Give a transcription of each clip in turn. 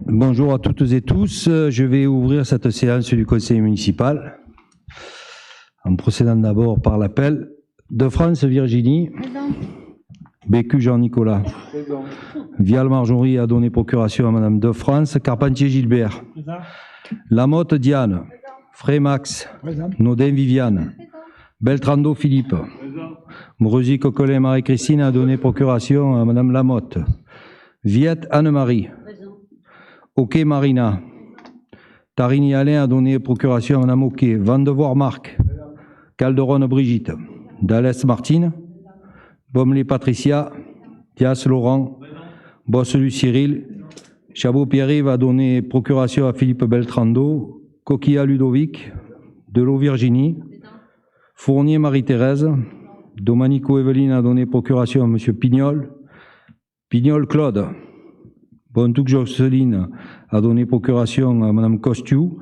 Bonjour à toutes et tous. Je vais ouvrir cette séance du conseil municipal en procédant d'abord par l'appel. De France Virginie. Présent. Bécu Jean-Nicolas. Présent. Vial Marjorie a donné procuration à Madame de France. Carpentier Gilbert. Présent. Lamotte Diane. Présent. Frey Max. Présent. Naudin Viviane. Présent. Beltrando Philippe. Présent. Mourouzi Coquelin Marie-Christine a donné procuration à Madame Lamotte. Viette Anne-Marie. Ok Marina. Tarini Alain a donné procuration à Madame Ok. Vandevoort Marc. Calderon Brigitte. Dallès Martine. Bomley Patricia. Dias Laurent. Bosselu Cyril. Chabot Pierre-Yves a donné procuration à Philippe Beltrando. Coquilla Ludovic. Delot Virginie. Fournier Marie-Thérèse. Domanico Evelyne a donné procuration à Monsieur Pignol. Pignol Claude. Bontouk Jocelyne a donné procuration à Madame Costiou.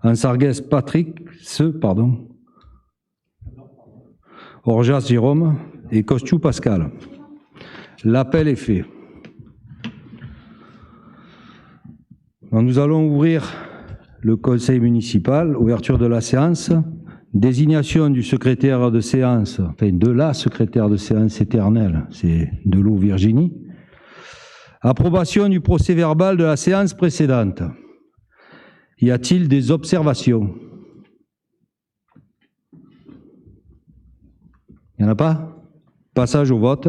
Ansargues Patrick, Orjas Jérôme et Costiou Pascal. L'appel est fait. Nous allons ouvrir le conseil municipal, ouverture de la séance, désignation du secrétaire de séance, enfin de la secrétaire de séance éternelle, c'est Delot Virginie. Approbation du procès-verbal de la séance précédente. Y a-t-il des observations? Il n'y en a pas? Passage au vote.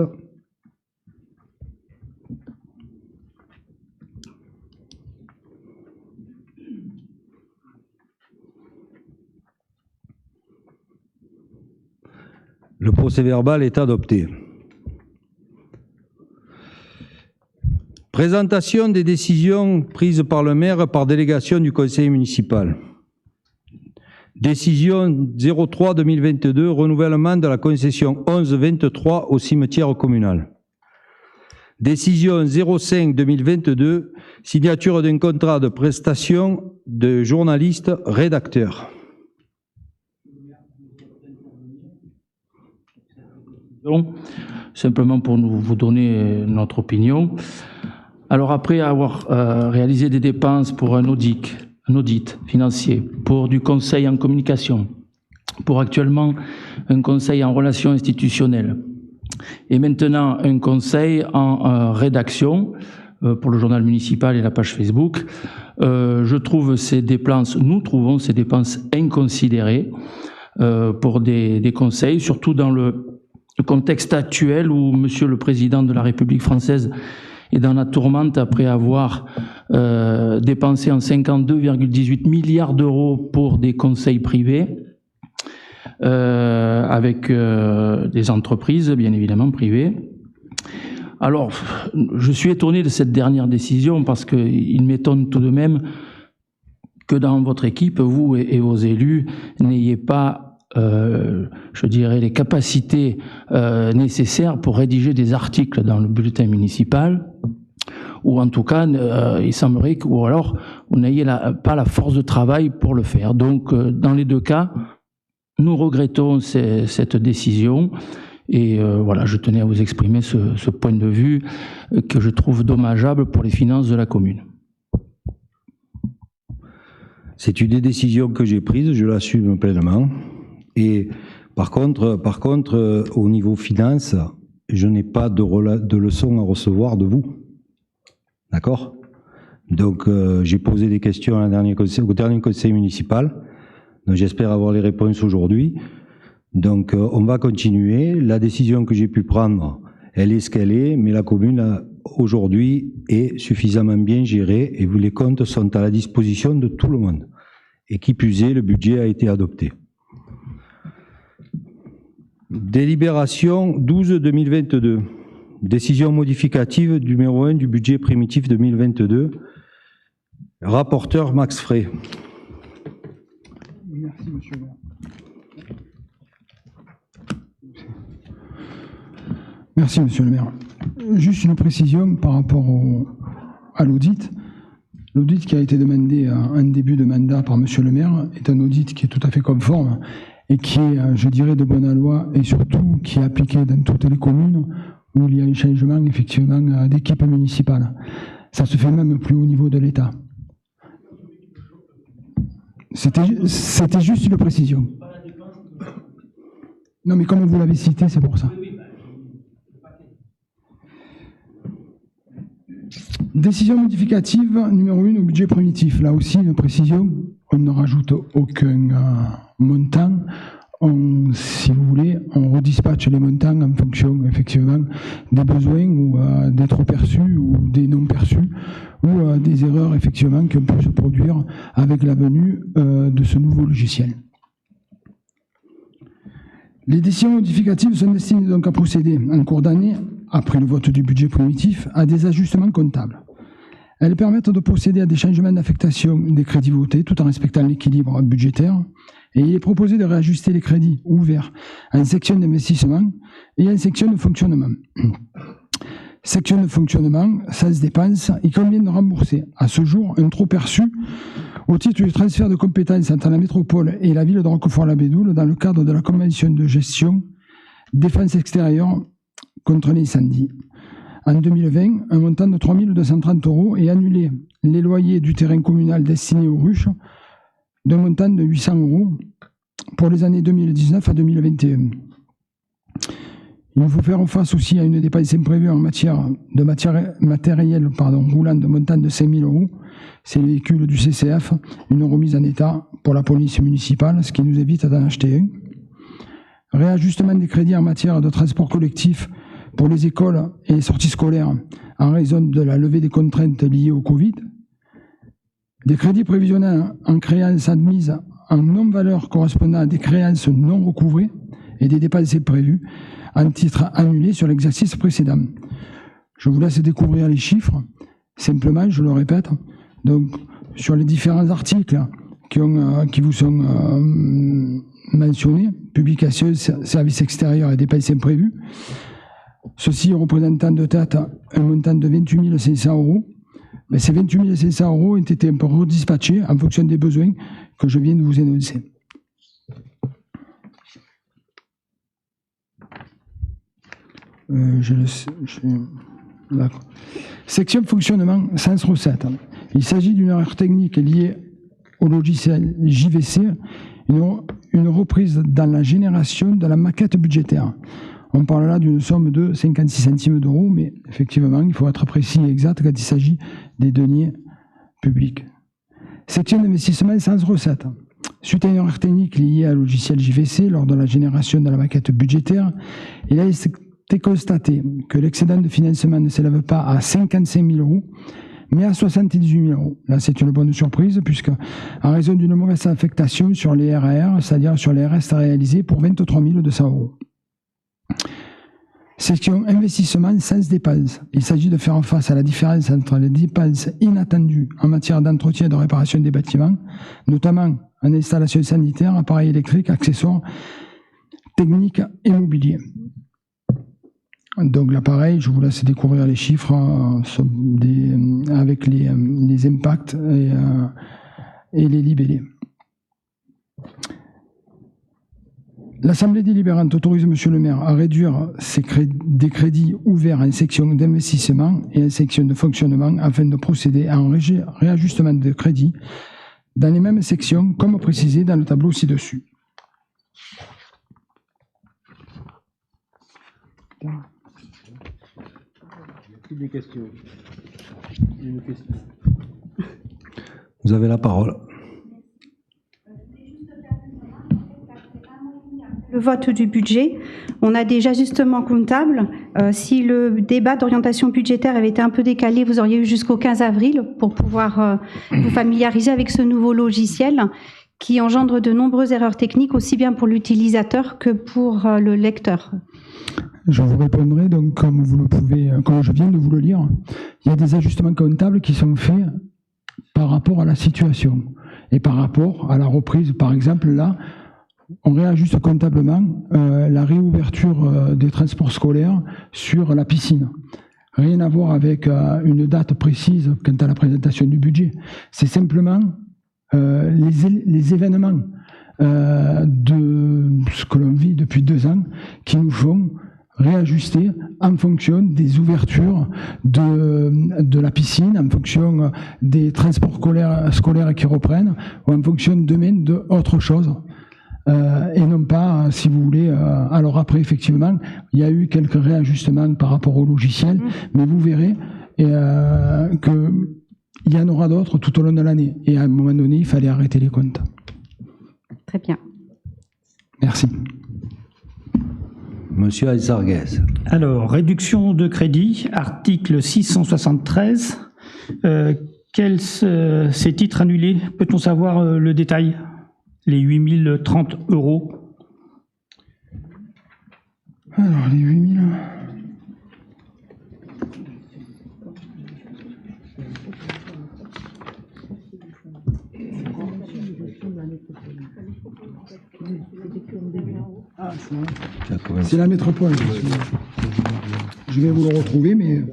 Le procès-verbal est adopté. Présentation des décisions prises par le maire par délégation du conseil municipal. Décision 03-2022, renouvellement de la concession 11-23 au cimetière communal. Décision 05-2022, signature d'un contrat de prestation de journaliste rédacteur. Simplement pour vous donner notre opinion. Alors après avoir réalisé des dépenses pour un audit financier, pour du conseil en communication, pour actuellement un conseil en relations institutionnelles, et maintenant un conseil en rédaction pour le journal municipal et la page Facebook, nous trouvons ces dépenses inconsidérées pour des conseils, surtout dans le contexte actuel où Monsieur le Président de la République française est dans la tourmente après avoir dépensé en 52,18 milliards d'euros pour des conseils privés, avec des entreprises, bien évidemment, privées. Alors, je suis étonné de cette dernière décision parce qu'il m'étonne tout de même que dans votre équipe, vous et vos élus, n'ayez pas je dirais, les capacités nécessaires pour rédiger des articles dans le bulletin municipal, ou en tout cas, il semblerait que, ou alors, vous n'ayez pas la force de travail pour le faire. Donc, dans les deux cas, nous regrettons cette décision, et voilà, je tenais à vous exprimer ce point de vue que je trouve dommageable pour les finances de la commune. C'est une des décisions que j'ai prises, je l'assume pleinement. Et par contre, au niveau finance, je n'ai pas de leçons à recevoir de vous. D'accord? Donc, j'ai posé des questions au dernier conseil municipal. Donc, j'espère avoir les réponses aujourd'hui. Donc, on va continuer. La décision que j'ai pu prendre, elle est ce qu'elle est, mais la commune, aujourd'hui, est suffisamment bien gérée et les comptes sont à la disposition de tout le monde. Et qui plus est, le budget a été adopté. Délibération 12-2022. Décision modificative numéro 1 du budget primitif 2022. Rapporteur Max Frey. Merci, monsieur le maire. Merci, monsieur le maire. Juste une précision par rapport à l'audit. L'audit qui a été demandé en début de mandat par monsieur le maire est un audit qui est tout à fait conforme et qui est, je dirais, de bonne loi et surtout qui est appliqué dans toutes les communes où il y a un changement effectivement d'équipe municipale. Ça se fait même plus au niveau de l'État. C'était juste une précision. Non, mais comme vous l'avez cité, c'est pour ça. Décision modificative numéro 1 au budget primitif. Là aussi, une précision. On ne rajoute aucun montant. Si vous voulez, on redispatche les montants en fonction, effectivement, des besoins ou des trop perçus ou des non perçus ou des erreurs, effectivement, qui ont pu se produire avec la venue de ce nouveau logiciel. Les décisions modificatives sont destinées donc à procéder en cours d'année, après le vote du budget primitif, à des ajustements comptables. Elles permettent de procéder à des changements d'affectation des crédits votés tout en respectant l'équilibre budgétaire. Et il est proposé de réajuster les crédits ouverts en section d'investissement et en section de fonctionnement. Section de fonctionnement, sans dépenses, il convient de rembourser à ce jour un trop perçu au titre du transfert de compétences entre la métropole et la ville de Roquefort-la-Bédoule dans le cadre de la convention de gestion défense extérieure contre l'incendie. En 2020, un montant de 3 230 € et annulé les loyers du terrain communal destiné aux ruches d'un montant de 800 € pour les années 2019 à 2021. Il nous faut faire face aussi à une dépense imprévue en matière de matériel roulant de montant de 5 000 €. C'est le véhicule du CCF, une remise en état pour la police municipale, ce qui nous évite d'en acheter un. Réajustement des crédits en matière de transport collectif pour les écoles et les sorties scolaires en raison de la levée des contraintes liées au Covid. Des crédits prévisionnels en créances admises en non-valeur correspondant à des créances non recouvrées et des dépenses prévues en titre annulé sur l'exercice précédent. Je vous laisse découvrir les chiffres. Simplement, je le répète, donc sur les différents articles qui vous sont mentionnés, publication, services extérieurs et dépenses imprévues, ceci représentant de tête un montant de 28 500 €. Mais ces 28 500 € ont été un peu redispatchés en fonction des besoins que je viens de vous énoncer. Section fonctionnement sans recette. Il s'agit d'une erreur technique liée au logiciel JVC, une reprise dans la génération de la maquette budgétaire. On parle là d'une somme de 56 centimes d'euros, mais effectivement, il faut être précis et exact quand il s'agit des deniers publics. Section d'investissement sans recette. Suite à une erreur technique liée à logiciel JVC lors de la génération de la maquette budgétaire, il a été constaté que l'excédent de financement ne s'élève pas à 55 000 €, mais à 78 000 €. Là, c'est une bonne surprise, puisque, en raison d'une mauvaise affectation sur les RR, c'est-à-dire sur les restes réalisés pour 23 200 €. Section investissement sans dépenses. Il s'agit de faire face à la différence entre les dépenses inattendues en matière d'entretien et de réparation des bâtiments, notamment en installation sanitaire, appareils électriques, accessoires, techniques et mobilier. Donc là, pareil, je vous laisse découvrir les chiffres avec les impacts et les libellés. L'Assemblée délibérante autorise M. le maire à réduire des crédits ouverts en section d'investissement et en section de fonctionnement afin de procéder à un réajustement de crédits dans les mêmes sections, comme précisé dans le tableau ci-dessus. Des questions. Une question. Vous avez la parole. Le vote du budget, on a des ajustements comptables. Si le débat d'orientation budgétaire avait été un peu décalé, vous auriez eu jusqu'au 15 avril pour pouvoir vous familiariser avec ce nouveau logiciel qui engendre de nombreuses erreurs techniques, aussi bien pour l'utilisateur que pour le lecteur. Je vous répondrai, donc comme je viens de vous le lire, il y a des ajustements comptables qui sont faits par rapport à la situation et par rapport à la reprise. Par exemple, là, on réajuste comptablement la réouverture des transports scolaires sur la piscine. Rien à voir avec une date précise quant à la présentation du budget. C'est simplement les événements de ce que l'on vit depuis 2 ans qui nous font réajuster en fonction des ouvertures de la piscine, en fonction des transports scolaires qui reprennent, ou en fonction demain d'autre chose. Et non pas, si vous voulez, alors après, effectivement, il y a eu quelques réajustements par rapport au logiciel, mais vous verrez qu'il y en aura d'autres tout au long de l'année. Et à un moment donné, il fallait arrêter les comptes. Très bien. Merci. Monsieur Alsarguez. Alors, réduction de crédit, article 673. Ces titres annulés, peut-on savoir le détail? Les 8030 €. Alors, les 8000... C'est la métropole. Je vais vous le retrouver, mais...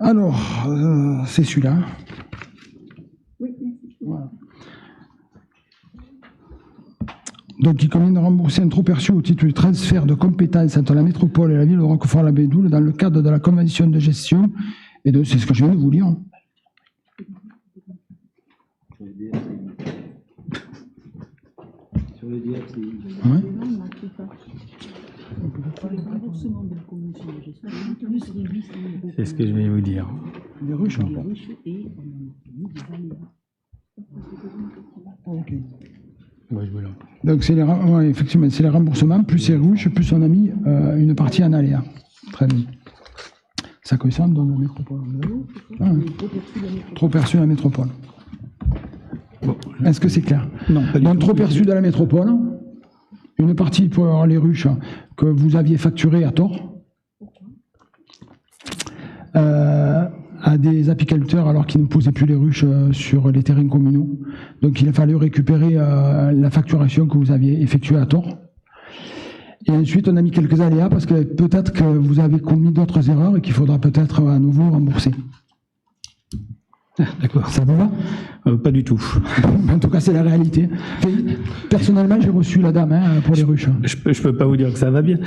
Alors, c'est celui-là. Voilà. Donc, il convient de rembourser un trop perçu au titre du transfert de compétences entre la métropole et la ville de Roquefort-la-Bédoule dans le cadre de la convention de gestion. Et donc, c'est ce que je viens de vous lire. Ouais. C'est ce que je vais vous dire. Les ruches, hein. Donc, c'est effectivement, c'est les remboursements, plus les ruches, plus on a mis une partie en aléa. Très bien. Ça correspond dans la métropole. Trop perçu à la métropole. Bon. Est-ce que c'est clair? Non, pas du tout. Donc, trop perçu de la métropole, une partie pour les ruches que vous aviez facturées à tort, à des apiculteurs alors qu'ils ne posaient plus les ruches sur les terrains communaux. Donc, il a fallu récupérer la facturation que vous aviez effectuée à tort. Et ensuite, on a mis quelques aléas parce que peut-être que vous avez commis d'autres erreurs et qu'il faudra peut-être à nouveau rembourser. D'accord. Ça vous va? Pas du tout. En tout cas, c'est la réalité. Personnellement, j'ai reçu la dame pour les ruches. Je peux pas vous dire que ça va bien.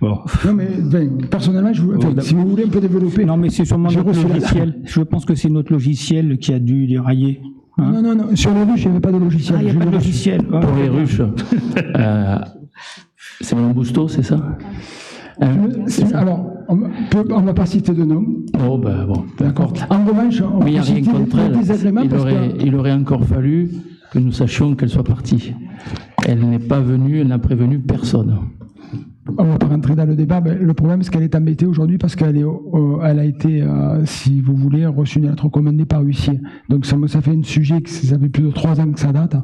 Bon. Non, mais personnellement, si vous voulez un peu développer. Non, mais c'est sûrement notre logiciel. Je pense que c'est notre logiciel qui a dû dérailler. Hein? Non. Sur les ruches, il n'y avait pas de logiciel. Ah, il n'y a pas de logiciel. Pour les ruches, c'est Mme Bousteau, c'est ça? Alors, on ne va pas citer de nom. Oh, ben bon. D'accord. En revanche, on mais il n'y a peut rien citer contre elle. désagréments Il aurait encore fallu que nous sachions qu'elle soit partie. Elle n'est pas venue, elle n'a prévenu personne. On ne va pas rentrer dans le débat. Mais le problème, c'est qu'elle est embêtée aujourd'hui parce qu'elle a été, si vous voulez, reçue une lettre recommandée par huissier. Donc ça fait un sujet que ça fait plus de 3 ans que ça date.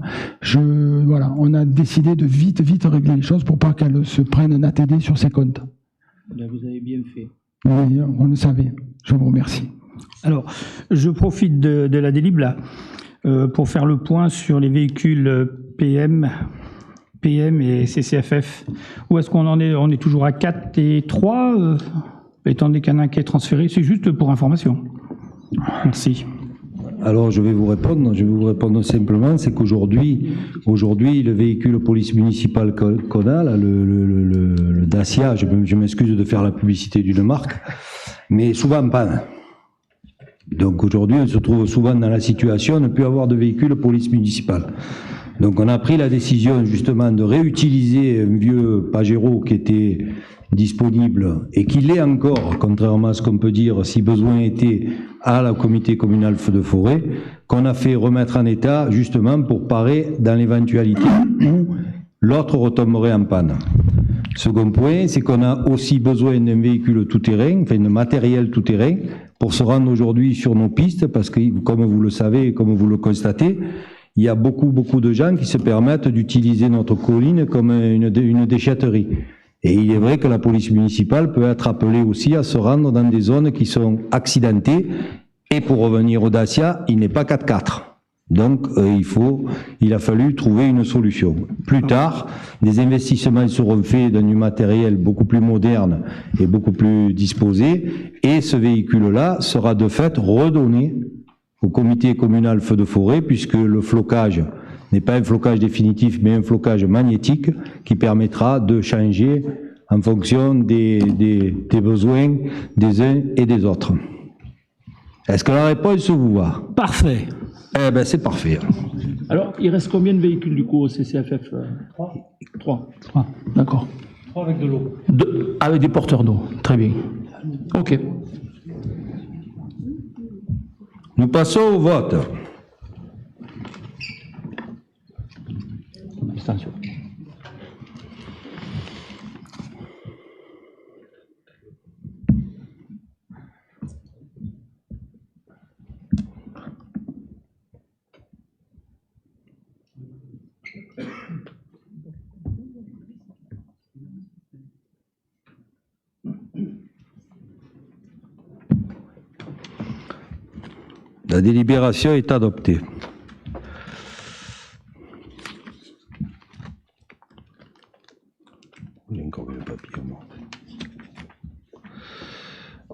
Voilà, on a décidé de vite régler les choses pour pas qu'elle se prenne un ATD sur ses comptes. Vous avez bien fait. Oui, on le savait. Je vous remercie. Alors, je profite de la délib là pour faire le point sur les véhicules PM et CCFF. Où est-ce qu'on en est? On est toujours à 4 et 3, étant donné qu'il y en a un qui est transféré. C'est juste pour information. Merci. Alors, je vais vous répondre simplement, c'est qu'aujourd'hui, le véhicule police municipale qu'on a, là, le Dacia, je m'excuse de faire la publicité d'une marque, mais souvent en panne. Donc aujourd'hui, on se trouve souvent dans la situation de ne plus avoir de véhicule police municipale. Donc on a pris la décision justement de réutiliser un vieux Pajero qui était disponible et qui l'est encore, contrairement à ce qu'on peut dire si besoin était à la comité communal feu de forêt, qu'on a fait remettre en état justement pour parer dans l'éventualité où l'autre retomberait en panne. Second point, c'est qu'on a aussi besoin d'un véhicule tout-terrain, enfin de matériel tout-terrain, pour se rendre aujourd'hui sur nos pistes, parce que comme vous le savez et comme vous le constatez, il y a beaucoup de gens qui se permettent d'utiliser notre colline comme une déchetterie. Et il est vrai que la police municipale peut être appelée aussi à se rendre dans des zones qui sont accidentées. Et pour revenir au Dacia, il n'est pas 4x4. Donc il a fallu trouver une solution. Plus tard, des investissements seront faits dans du matériel beaucoup plus moderne et beaucoup plus disposé. Et ce véhicule-là sera de fait redonné au comité communal feu de forêt, puisque le flocage n'est pas un flocage définitif, mais un flocage magnétique qui permettra de changer en fonction des besoins des uns et des autres. Est-ce que la réponse vous va? Parfait. Eh bien, c'est parfait. Alors, il reste combien de véhicules du coup au CCFF? 3. D'accord. 3 avec de l'eau. Avec des porteurs d'eau. Très bien. OK. Nous passons au vote. Abstention. La délibération est adoptée. J'ai encore le papier, moi.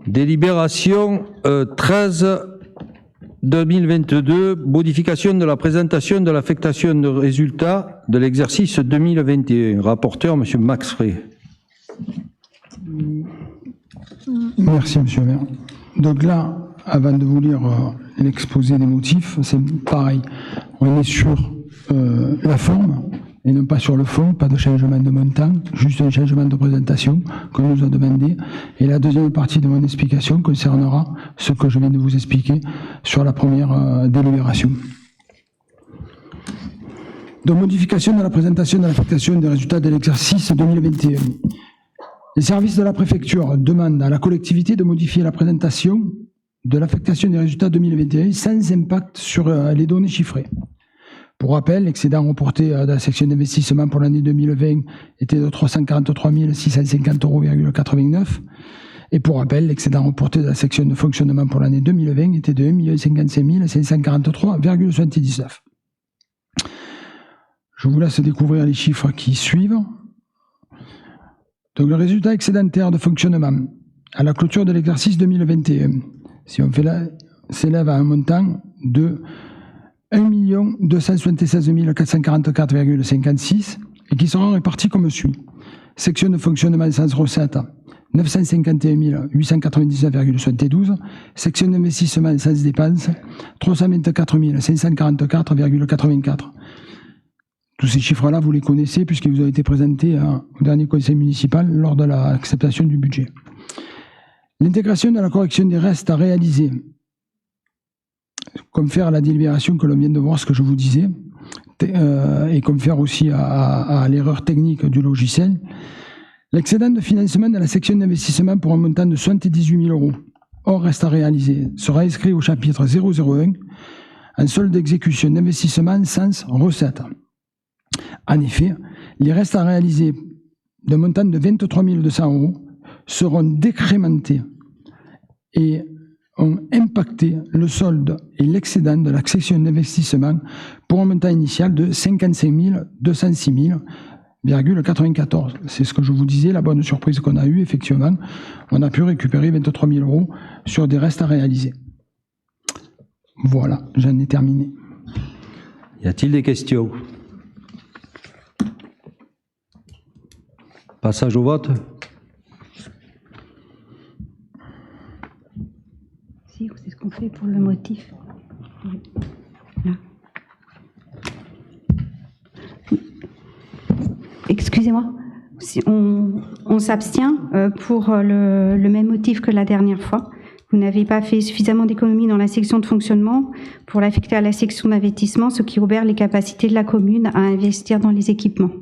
Délibération 13-2022, modification de la présentation de l'affectation de résultats de l'exercice 2021. Rapporteur, M. Max Frey. Merci, monsieur le maire. Donc là, avant de vous lire l'exposé des motifs, c'est pareil. On est sur la forme et non pas sur le fond, pas de changement de montant, juste un changement de présentation qu'on nous a demandé. Et la deuxième partie de mon explication concernera ce que je viens de vous expliquer sur la première délibération. Donc, modification de la présentation de l'affectation des résultats de l'exercice 2021. Les services de la préfecture demandent à la collectivité de modifier la présentation de l'affectation des résultats 2021 sans impact sur les données chiffrées. Pour rappel, l'excédent reporté de la section d'investissement pour l'année 2020 était de 343 650,89 €. Et pour rappel, l'excédent reporté de la section de fonctionnement pour l'année 2020 était de 1 055 543,79 €. Je vous laisse découvrir les chiffres qui suivent. Donc, le résultat excédentaire de fonctionnement à la clôture de l'exercice 2021, si on fait là, s'élève à un montant de 1 276 444,56 € et qui sera réparti comme suit. Section de fonctionnement sans recette, 951 899,72 €. Section d'investissement sans dépenses, 324 544,84 €. Tous ces chiffres-là, vous les connaissez puisqu'ils vous ont été présentés au dernier conseil municipal lors de l'acceptation du budget. L'intégration de la correction des restes à réaliser, comme faire la délibération que l'on vient de voir, ce que je vous disais, et comme faire aussi à l'erreur technique du logiciel. L'excédent de financement de la section d'investissement pour un montant de 78 000 €, hors reste à réaliser, sera inscrit au chapitre 001, en solde d'exécution d'investissement sans recette. En effet, les restes à réaliser d'un montant de 23 200 € seront décrémentés et ont impacté le solde et l'excédent de la section d'investissement pour un montant initial de 55 206,94 €. C'est ce que je vous disais, la bonne surprise qu'on a eue, effectivement. On a pu récupérer 23 000 € sur des restes à réaliser. Voilà, j'en ai terminé. Y a-t-il des questions? Passage au vote. Si, c'est ce qu'on fait pour le motif. Là. Excusez-moi, si on s'abstient pour le même motif que la dernière fois. Vous n'avez pas fait suffisamment d'économies dans la section de fonctionnement pour l'affecter à la section d'investissement, ce qui obère les capacités de la commune à investir dans les équipements.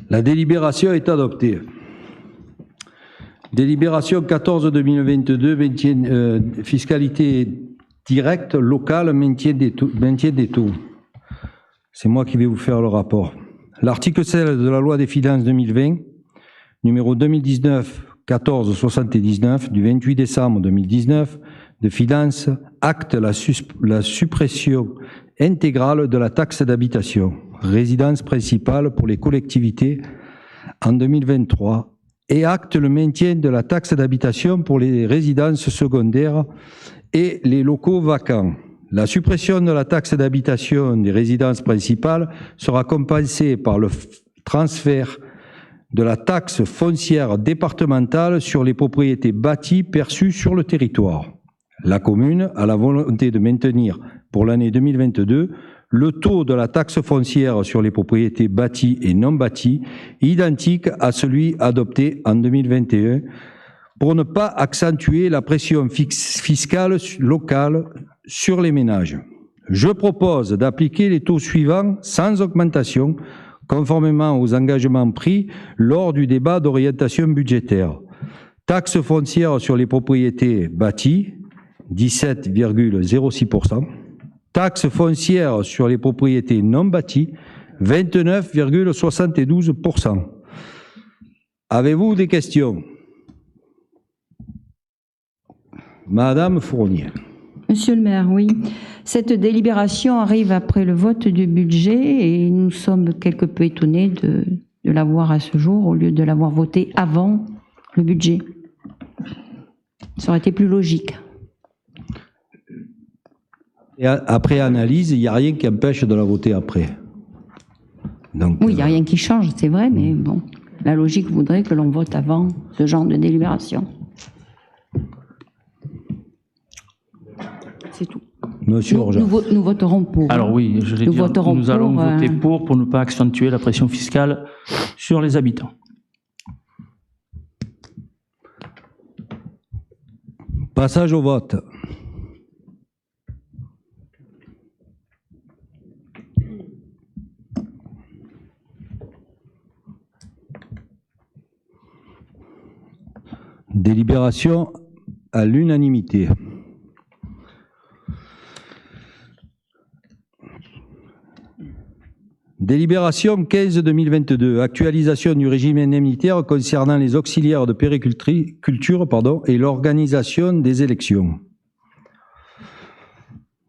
La délibération est adoptée. Délibération 14-2022, fiscalité directe, locale, maintien des taux. C'est moi qui vais vous faire le rapport. L'article 16 de la loi des finances 2020, numéro 2019-14-79, du 28 décembre 2019, de finances, acte la suppression intégrale de la taxe d'habitation, résidence principale pour les collectivités en 2023, et acte le maintien de la taxe d'habitation pour les résidences secondaires et les locaux vacants, La suppression de la taxe d'habitation des résidences principales sera compensée par le transfert de la taxe foncière départementale sur les propriétés bâties perçues sur le territoire. La commune a la volonté de maintenir pour l'année 2022 le taux de la taxe foncière sur les propriétés bâties et non bâties identique à celui adopté en 2021 pour ne pas accentuer la pression fiscale locale sur les ménages. Je propose d'appliquer les taux suivants sans augmentation, conformément aux engagements pris lors du débat d'orientation budgétaire. Taxe foncière sur les propriétés bâties, 17,06%. Taxe foncière sur les propriétés non bâties, 29,72%. Avez-vous des questions? Madame Fournier. Monsieur le maire, oui. Cette délibération arrive après le vote du budget et nous sommes quelque peu étonnés de l'avoir à ce jour au lieu de l'avoir voté avant le budget. Ça aurait été plus logique. Et après analyse, il n'y a rien qui empêche de la voter après. Donc, oui, il n'y a rien qui change, c'est vrai, mais bon, la logique voudrait que l'on vote avant ce genre de délibération. C'est tout. Monsieur Orgeat. Nous voterons pour. Alors oui, je l'ai dit, nous allons voter pour ne pas accentuer la pression fiscale sur les habitants. Passage au vote. Délibération à l'unanimité. Délibération 15-2022, actualisation du régime indemnitaire concernant les auxiliaires de périculture et l'organisation des élections.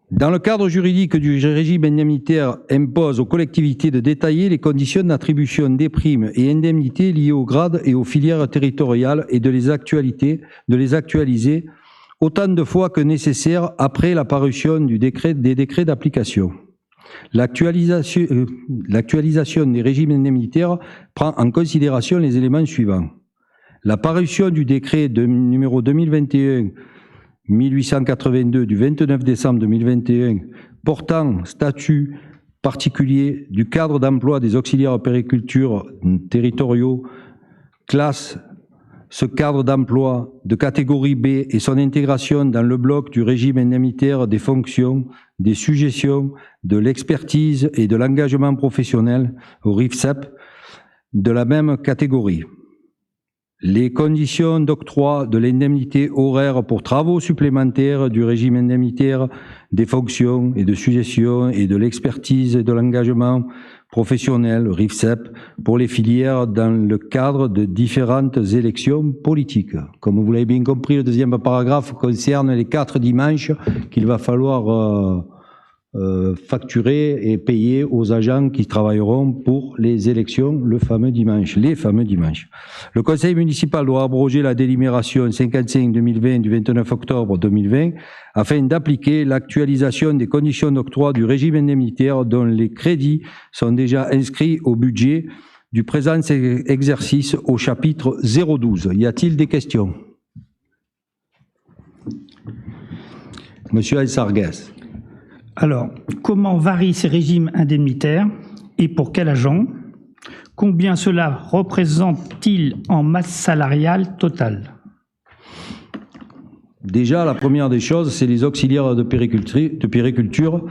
Dans le cadre juridique du régime indemnitaire impose aux collectivités de détailler les conditions d'attribution des primes et indemnités liées aux grades et aux filières territoriales et de les actualiser autant de fois que nécessaire après la parution des décrets d'application. L'actualisation des régimes indemnitaires prend en considération les éléments suivants. La parution du décret numéro 2021-1882 du 29 décembre 2021 portant statut particulier du cadre d'emploi des auxiliaires périculture territoriaux classe ce cadre d'emploi de catégorie B et son intégration dans le bloc du régime indemnitaire des fonctions, des sujétions, de l'expertise et de l'engagement professionnel au RIFSEP de la même catégorie. Les conditions d'octroi de l'indemnité horaire pour travaux supplémentaires du régime indemnitaire des fonctions et de sujétion et de l'expertise et de l'engagement professionnel, RIFSEP, pour les filières dans le cadre de différentes élections politiques. Comme vous l'avez bien compris, le deuxième paragraphe concerne les 4 dimanches qu'il va falloir facturer et payer aux agents qui travailleront pour les élections les fameux dimanches. Le conseil municipal doit abroger la délibération 55-2020 du 29 octobre 2020 afin d'appliquer l'actualisation des conditions d'octroi du régime indemnitaire dont les crédits sont déjà inscrits au budget du présent exercice au chapitre 012. Y a-t-il des questions? Monsieur Alsargues. Alors, comment varient ces régimes indemnitaires et pour quel agent? Combien cela représente-t-il en masse salariale totale? Déjà, la première des choses, c'est les auxiliaires de périculture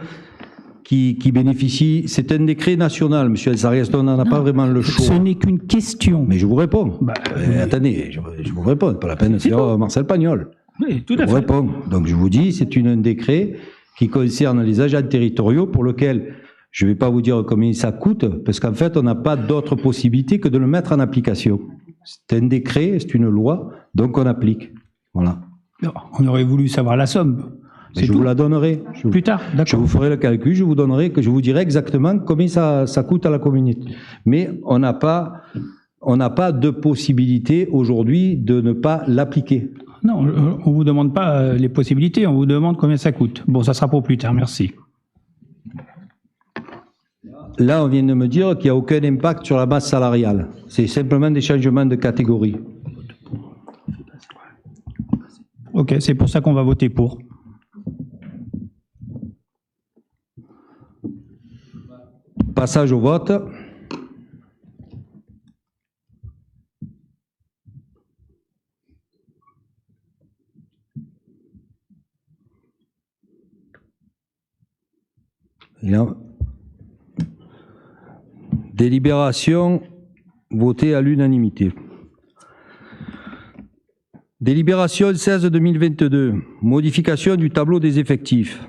qui bénéficient. C'est un décret national, monsieur Alsargues, on n'en a pas vraiment le choix. Ce n'est qu'une question. Mais je vous réponds. Attendez, je vous réponds, pas la peine de faire Marcel Pagnol. Oui, tout à fait. Je vous réponds. Donc je vous dis, c'est un décret qui concerne les agents territoriaux pour lequel je ne vais pas vous dire combien ça coûte, parce qu'en fait, on n'a pas d'autre possibilité que de le mettre en application. C'est un décret, c'est une loi, donc on applique. Voilà. On aurait voulu savoir la somme. Je vous la donnerai. Plus tard, d'accord. Je vous ferai le calcul, je vous dirai exactement combien ça coûte à la communauté. Mais on n'a pas de possibilité aujourd'hui de ne pas l'appliquer. Non, on vous demande pas les possibilités, on vous demande combien ça coûte. Bon, ça sera pour plus tard, merci. Là, on vient de me dire qu'il n'y a aucun impact sur la masse salariale. C'est simplement des changements de catégorie. Ok, c'est pour ça qu'on va voter pour. Passage au vote. Et là, délibération votée à l'unanimité. Délibération 16-2022, modification du tableau des effectifs.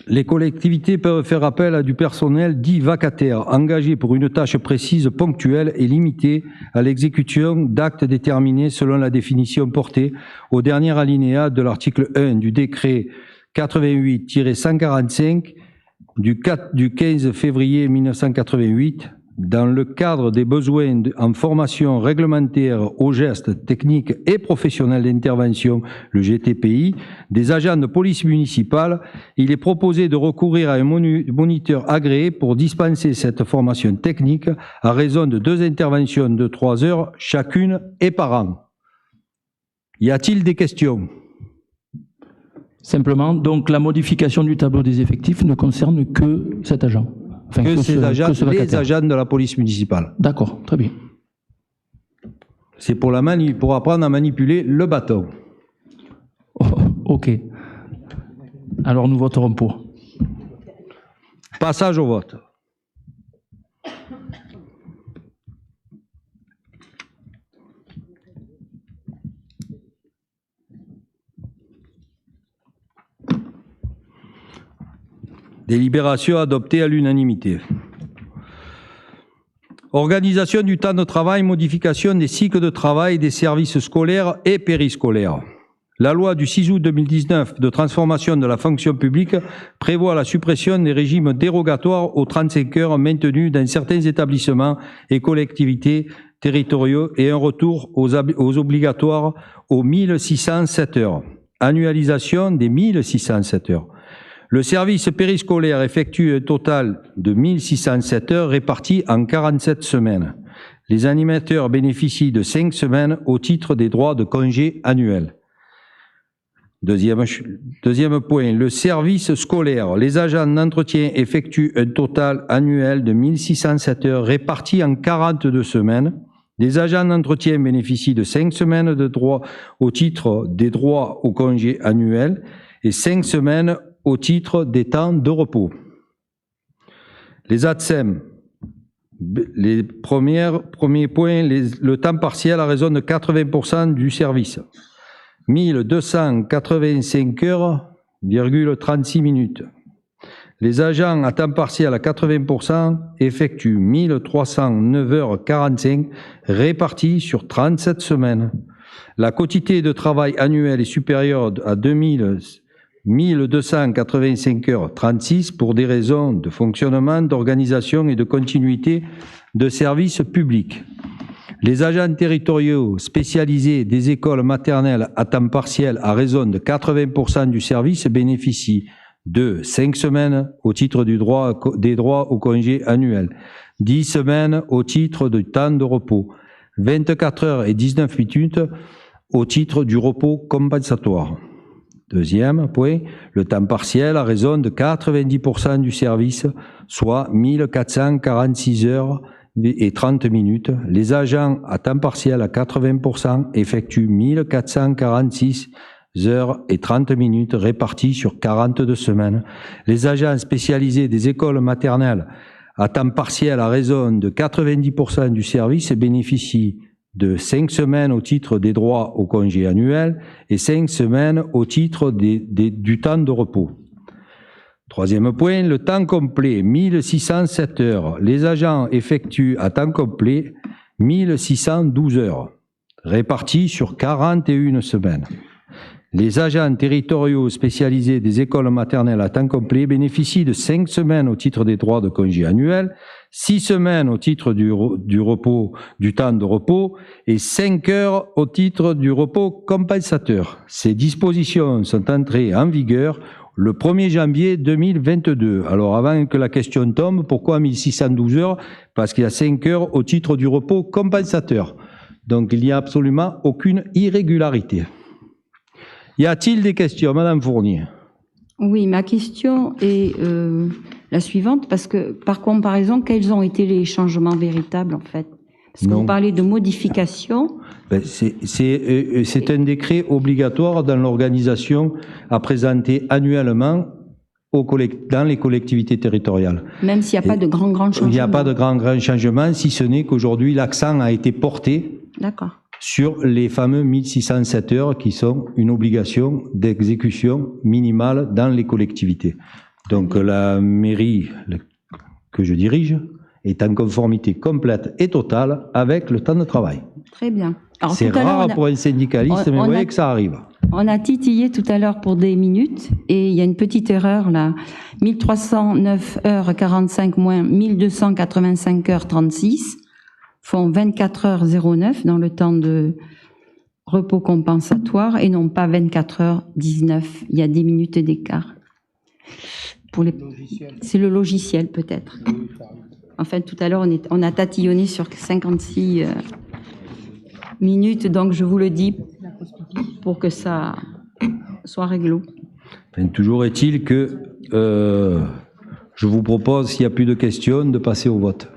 Les collectivités peuvent faire appel à du personnel dit vacataire, engagé pour une tâche précise, ponctuelle et limitée à l'exécution d'actes déterminés selon la définition portée au dernier alinéa de l'article 1 du décret 88-145 du 15 février 1988, dans le cadre des besoins en formation réglementaire aux gestes techniques et professionnels d'intervention, le GTPI, des agents de police municipale, il est proposé de recourir à un moniteur agréé pour dispenser cette formation technique à raison de 2 interventions de 3 heures chacune et par an. Y a-t-il des questions? Simplement, donc la modification du tableau des effectifs ne concerne que cet agent. Enfin, Que ces agents, ce les vacataire. agents de la police municipale. D'accord, très bien. C'est pour apprendre à manipuler le bâton. Oh, ok. Alors nous voterons pour. Passage au vote. Délibération adoptée à l'unanimité. Organisation du temps de travail, modification des cycles de travail des services scolaires et périscolaires. La loi du 6 août 2019 de transformation de la fonction publique prévoit la suppression des régimes dérogatoires aux 35 heures maintenus dans certains établissements et collectivités territoriaux et un retour aux obligatoires aux 1607 heures. Annualisation des 1607 heures. Le service périscolaire effectue un total de 1607 heures réparties en 47 semaines. Les animateurs bénéficient de 5 semaines au titre des droits de congé annuels. Deuxième point, le service scolaire. Les agents d'entretien effectuent un total annuel de 1607 heures réparties en 42 semaines. Les agents d'entretien bénéficient de 5 semaines de droits au titre des droits au congé annuel et 5 semaines au titre des temps de repos. Les ATSEM, les premiers points, le temps partiel à raison de 80% du service. 1285 heures, 36 minutes. Les agents à temps partiel à 80% effectuent 1309 heures 45 réparties sur 37 semaines. La quotité de travail annuelle est supérieure à 1285 heures 36 pour des raisons de fonctionnement, d'organisation et de continuité de services publics. Les agents territoriaux spécialisés des écoles maternelles à temps partiel à raison de 80% du service bénéficient de 5 semaines au titre des droits au congé annuel, 10 semaines au titre du temps de repos, 24 heures et 19 minutes au titre du repos compensatoire. Deuxième point, le temps partiel à raison de 90% du service, soit 1446 heures et 30 minutes. Les agents à temps partiel à 80% effectuent 1446 heures et 30 minutes réparties sur 42 semaines. Les agents spécialisés des écoles maternelles à temps partiel à raison de 90% du service bénéficient de 5 semaines au titre des droits au congé annuel et 5 semaines au titre du temps de repos. Troisième point, le temps complet, 1607 heures. Les agents effectuent à temps complet 1612 heures, réparties sur 41 semaines. Les agents territoriaux spécialisés des écoles maternelles à temps complet bénéficient de 5 semaines au titre des droits de congé annuels, 6 semaines au titre du temps de repos et 5 heures au titre du repos compensateur. Ces dispositions sont entrées en vigueur le 1er janvier 2022. Alors avant que la question tombe, pourquoi 1612 heures? Parce qu'il y a 5 heures au titre du repos compensateur. Donc il n'y a absolument aucune irrégularité. Y a-t-il des questions, Madame Fournier? Oui, ma question est la suivante, parce que par comparaison, quels ont été les changements véritables en fait? Parce que Non. vous parlez de modifications. Ben, c'est un décret obligatoire dans l'organisation à présenter annuellement dans les collectivités territoriales. Même s'il n'y a pas de grands changements. Il n'y a pas de grands changements, si ce n'est qu'aujourd'hui, l'accent a été porté D'accord. sur les fameux 1607 heures qui sont une obligation d'exécution minimale dans les collectivités. Donc la mairie que je dirige est en conformité complète et totale avec le temps de travail. Très bien. Alors, C'est tout à l'heure, rare pour un syndicaliste, mais vous voyez que ça arrive. On a titillé tout à l'heure pour des minutes et il y a une petite erreur là. 1309 heures 45 moins 1285 heures 36 font 24 heures 09 dans le temps de repos compensatoire et non pas 24 heures 19. Il y a 10 minutes d'écart. C'est le logiciel peut-être. Enfin, tout à l'heure, on a tatillonné sur 56 minutes, donc je vous le dis pour que ça soit réglo. Enfin, toujours est-il que je vous propose, s'il n'y a plus de questions, de passer au vote.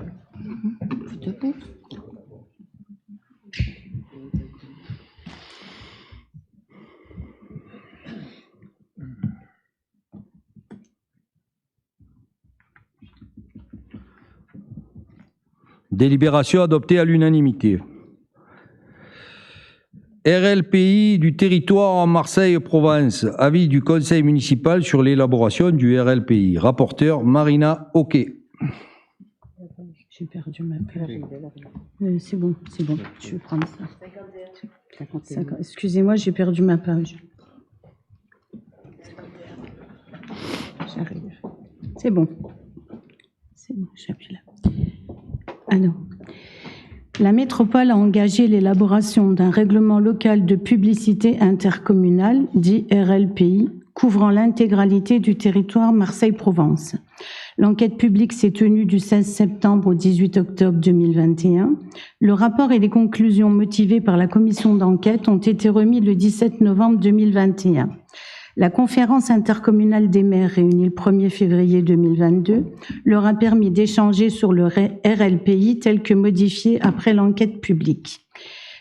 Délibération adoptée à l'unanimité. RLPI du territoire Marseille-Provence. Avis du conseil municipal sur l'élaboration du RLPI. Rapporteur Marina Oquet. J'ai perdu ma page. C'est bon, je vais prendre ça. Excusez-moi, j'ai perdu ma page. J'arrive. C'est bon, j'appuie là. Alors, la métropole a engagé l'élaboration d'un règlement local de publicité intercommunale, dit RLPI, couvrant l'intégralité du territoire Marseille-Provence. L'enquête publique s'est tenue du 16 septembre au 18 octobre 2021. Le rapport et les conclusions motivées par la commission d'enquête ont été remis le 17 novembre 2021. La conférence intercommunale des maires réunie le 1er février 2022 leur a permis d'échanger sur le RLPI tel que modifié après l'enquête publique.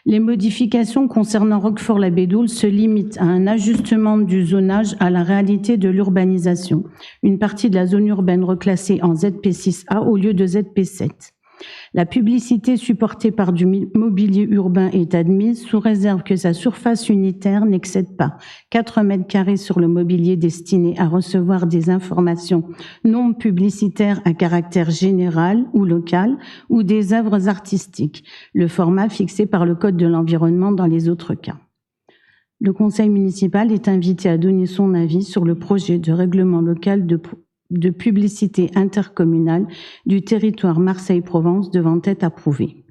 Les modifications concernant Roquefort-la-Bédoule se limitent à un ajustement du zonage à la réalité de l'urbanisation, une partie de la zone urbaine reclassée en ZP6A au lieu de ZP7. La publicité supportée par du mobilier urbain est admise sous réserve que sa surface unitaire n'excède pas 4 mètres carrés sur le mobilier destiné à recevoir des informations non publicitaires à caractère général ou local ou des œuvres artistiques, le format fixé par le Code de l'environnement dans les autres cas. Le conseil municipal est invité à donner son avis sur le projet de règlement local de publicité intercommunale du territoire Marseille-Provence devant être approuvé.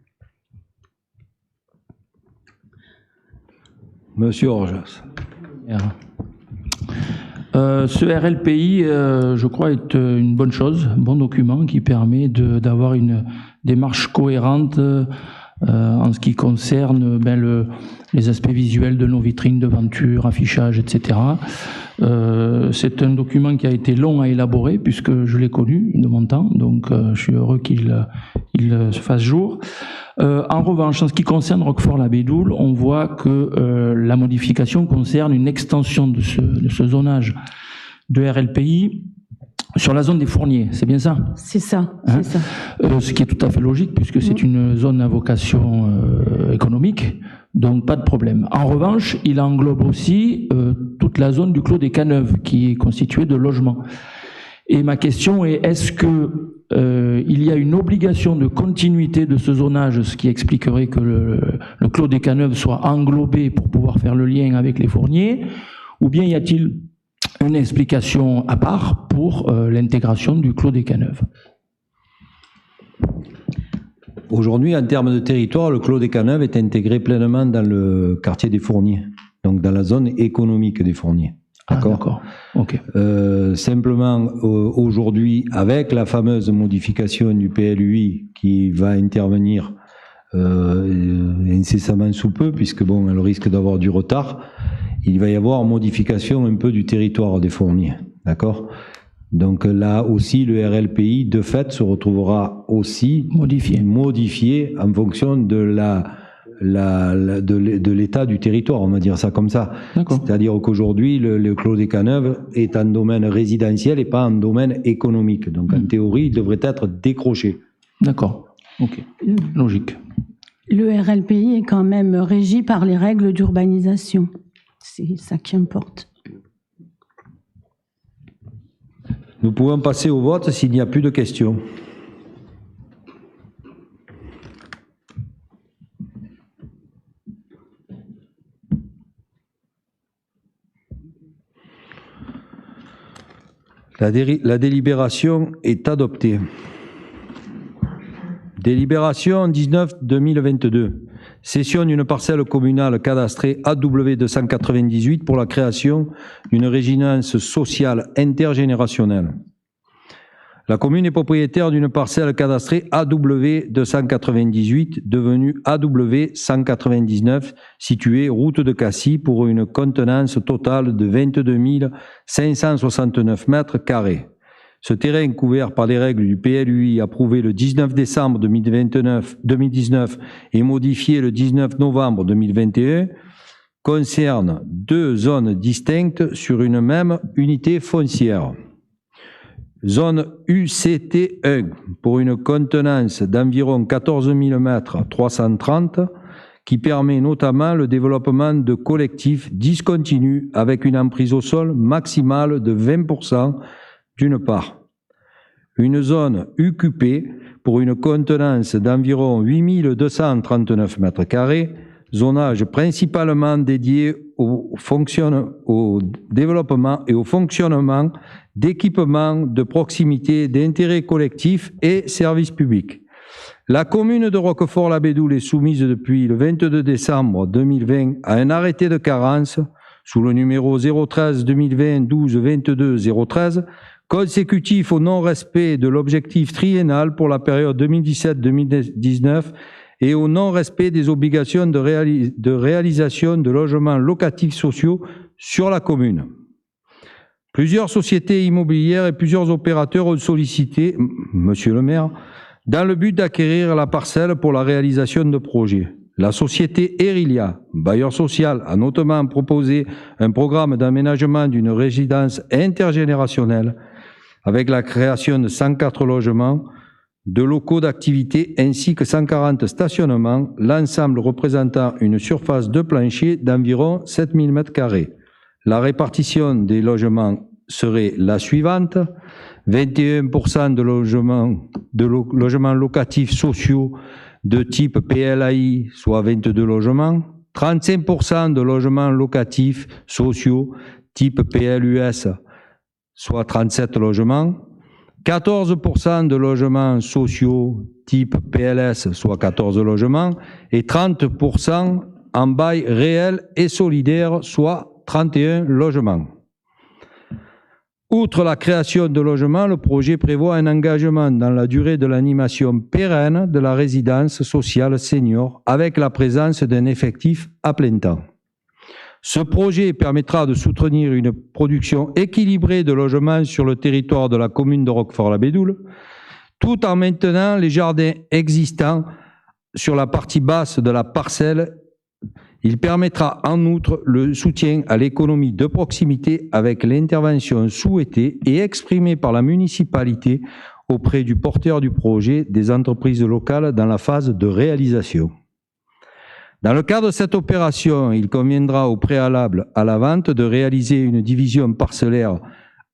Monsieur Orjas. Ce RLPI, je crois, est une bonne chose, un bon document qui permet d'avoir une démarche cohérente en ce qui concerne les aspects visuels de nos vitrines, devantures, affichage, etc. C'est un document qui a été long à élaborer puisque je l'ai connu de mon temps, donc je suis heureux qu'il se fasse jour. En revanche, en ce qui concerne Roquefort-la-Bédoule, on voit que la modification concerne une extension de ce zonage de RLPI sur la zone des Fourniers, c'est bien ça? C'est ça, Hein? c'est ça. Ce qui est tout à fait logique puisque c'est une zone à vocation économique, donc pas de problème. En revanche, il englobe aussi toute la zone du Clos des Caneuves qui est constituée de logements. Et ma question est, est-ce que il y a une obligation de continuité de ce zonage, ce qui expliquerait que le Clos des Caneuvres soit englobé pour pouvoir faire le lien avec les Fourniers, ou bien y a-t-il une explication à part pour l'intégration du Clos des Caneuvres? Aujourd'hui, en termes de territoire, le Clos des Caneuvres est intégré pleinement dans le quartier des Fourniers, donc dans la zone économique des Fourniers. D'accord. Ok. Simplement, aujourd'hui, avec la fameuse modification du PLUI qui va intervenir incessamment sous peu, puisque bon, elle risque d'avoir du retard, il va y avoir modification un peu du territoire des Fourniers. D'accord ? Donc là aussi, le RLPI, de fait, se retrouvera aussi modifié en fonction de de l'état du territoire, on va dire ça comme ça. C'est-à-dire qu'aujourd'hui, le Clos des Caneuvres est en domaine résidentiel et pas en domaine économique. Donc en théorie, il devrait être décroché. D'accord, ok, logique. Le RLPI est quand même régi par les règles d'urbanisation. C'est ça qui importe. Nous pouvons passer au vote s'il n'y a plus de questions. La délibération est adoptée. Délibération 19-2022. Cession d'une parcelle communale cadastrée AW 298 pour la création d'une résidence sociale intergénérationnelle. La commune est propriétaire d'une parcelle cadastrée AW 298 devenue AW 199 située route de Cassis pour une contenance totale de 22 569 mètres carrés. Ce terrain couvert par les règles du PLUI approuvé le 19 décembre 2019 et modifié le 19 novembre 2021 concerne deux zones distinctes sur une même unité foncière. Zone UCT1 pour une contenance d'environ 14 000 mètres 330 qui permet notamment le développement de collectifs discontinus avec une emprise au sol maximale de 20% d'une part. Une zone UQP pour une contenance d'environ 8 239 mètres carrés, zonage principalement dédié au développement et au fonctionnement d'équipements de proximité d'intérêt collectif et services publics. La commune de Roquefort-la-Bédoule est soumise depuis le 22 décembre 2020 à un arrêté de carence sous le numéro 013 2020 12 22 013 consécutif au non-respect de l'objectif triennal pour la période 2017-2019 et au non-respect des obligations de réalisation de logements locatifs sociaux sur la commune. Plusieurs sociétés immobilières et plusieurs opérateurs ont sollicité, Monsieur le maire, dans le but d'acquérir la parcelle pour la réalisation de projets. La société Erilia, bailleur social, a notamment proposé un programme d'aménagement d'une résidence intergénérationnelle avec la création de 104 logements, de locaux d'activité ainsi que 140 stationnements, l'ensemble représentant une surface de plancher d'environ 7 000 m². La répartition des logements serait la suivante: 21% de logements locatifs sociaux de type PLAI, soit 22 logements, 35% de logements locatifs sociaux type PLUS, soit 37 logements, 14% de logements sociaux type PLS, soit 14 logements, et 30% en bail réel et solidaire, soit 31 logements. Outre la création de logements, le projet prévoit un engagement dans la durée de l'animation pérenne de la résidence sociale senior avec la présence d'un effectif à plein temps. Ce projet permettra de soutenir une production équilibrée de logements sur le territoire de la commune de Roquefort-la-Bédoule, tout en maintenant les jardins existants sur la partie basse de la parcelle. Il permettra en outre le soutien à l'économie de proximité avec l'intervention souhaitée et exprimée par la municipalité auprès du porteur du projet, des entreprises locales dans la phase de réalisation. Dans le cadre de cette opération, il conviendra au préalable à la vente de réaliser une division parcellaire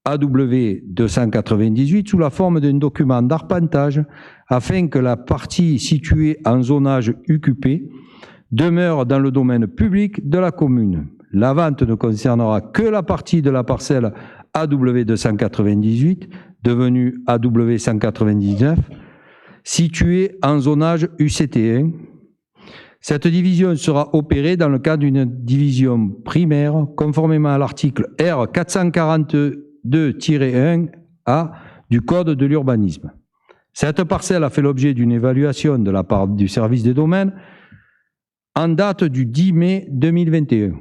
AW 298 sous la forme d'un document d'arpentage afin que la partie située en zonage UQP demeure dans le domaine public de la commune. La vente ne concernera que la partie de la parcelle AW 298, devenue AW 199, située en zonage UCT1. Cette division sera opérée dans le cadre d'une division primaire, conformément à l'article R 442-1A du Code de l'urbanisme. Cette parcelle a fait l'objet d'une évaluation de la part du service des domaines en date du 10 mai 2021.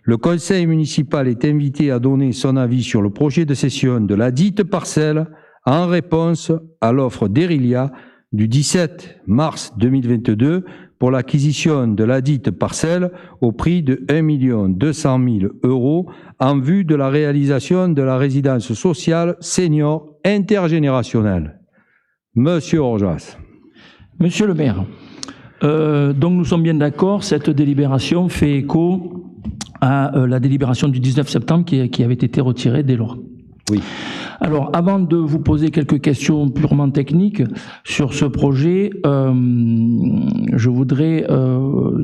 Le conseil municipal est invité à donner son avis sur le projet de cession de la dite parcelle en réponse à l'offre d'Erilia du 17 mars 2022 pour l'acquisition de la dite parcelle au prix de 1 200 000 € en vue de la réalisation de la résidence sociale senior intergénérationnelle. Monsieur Orjas. Monsieur le maire, donc nous sommes bien d'accord, cette délibération fait écho à la délibération du 19 septembre qui avait été retirée dès lors. Oui. Alors, avant de vous poser quelques questions purement techniques sur ce projet, je voudrais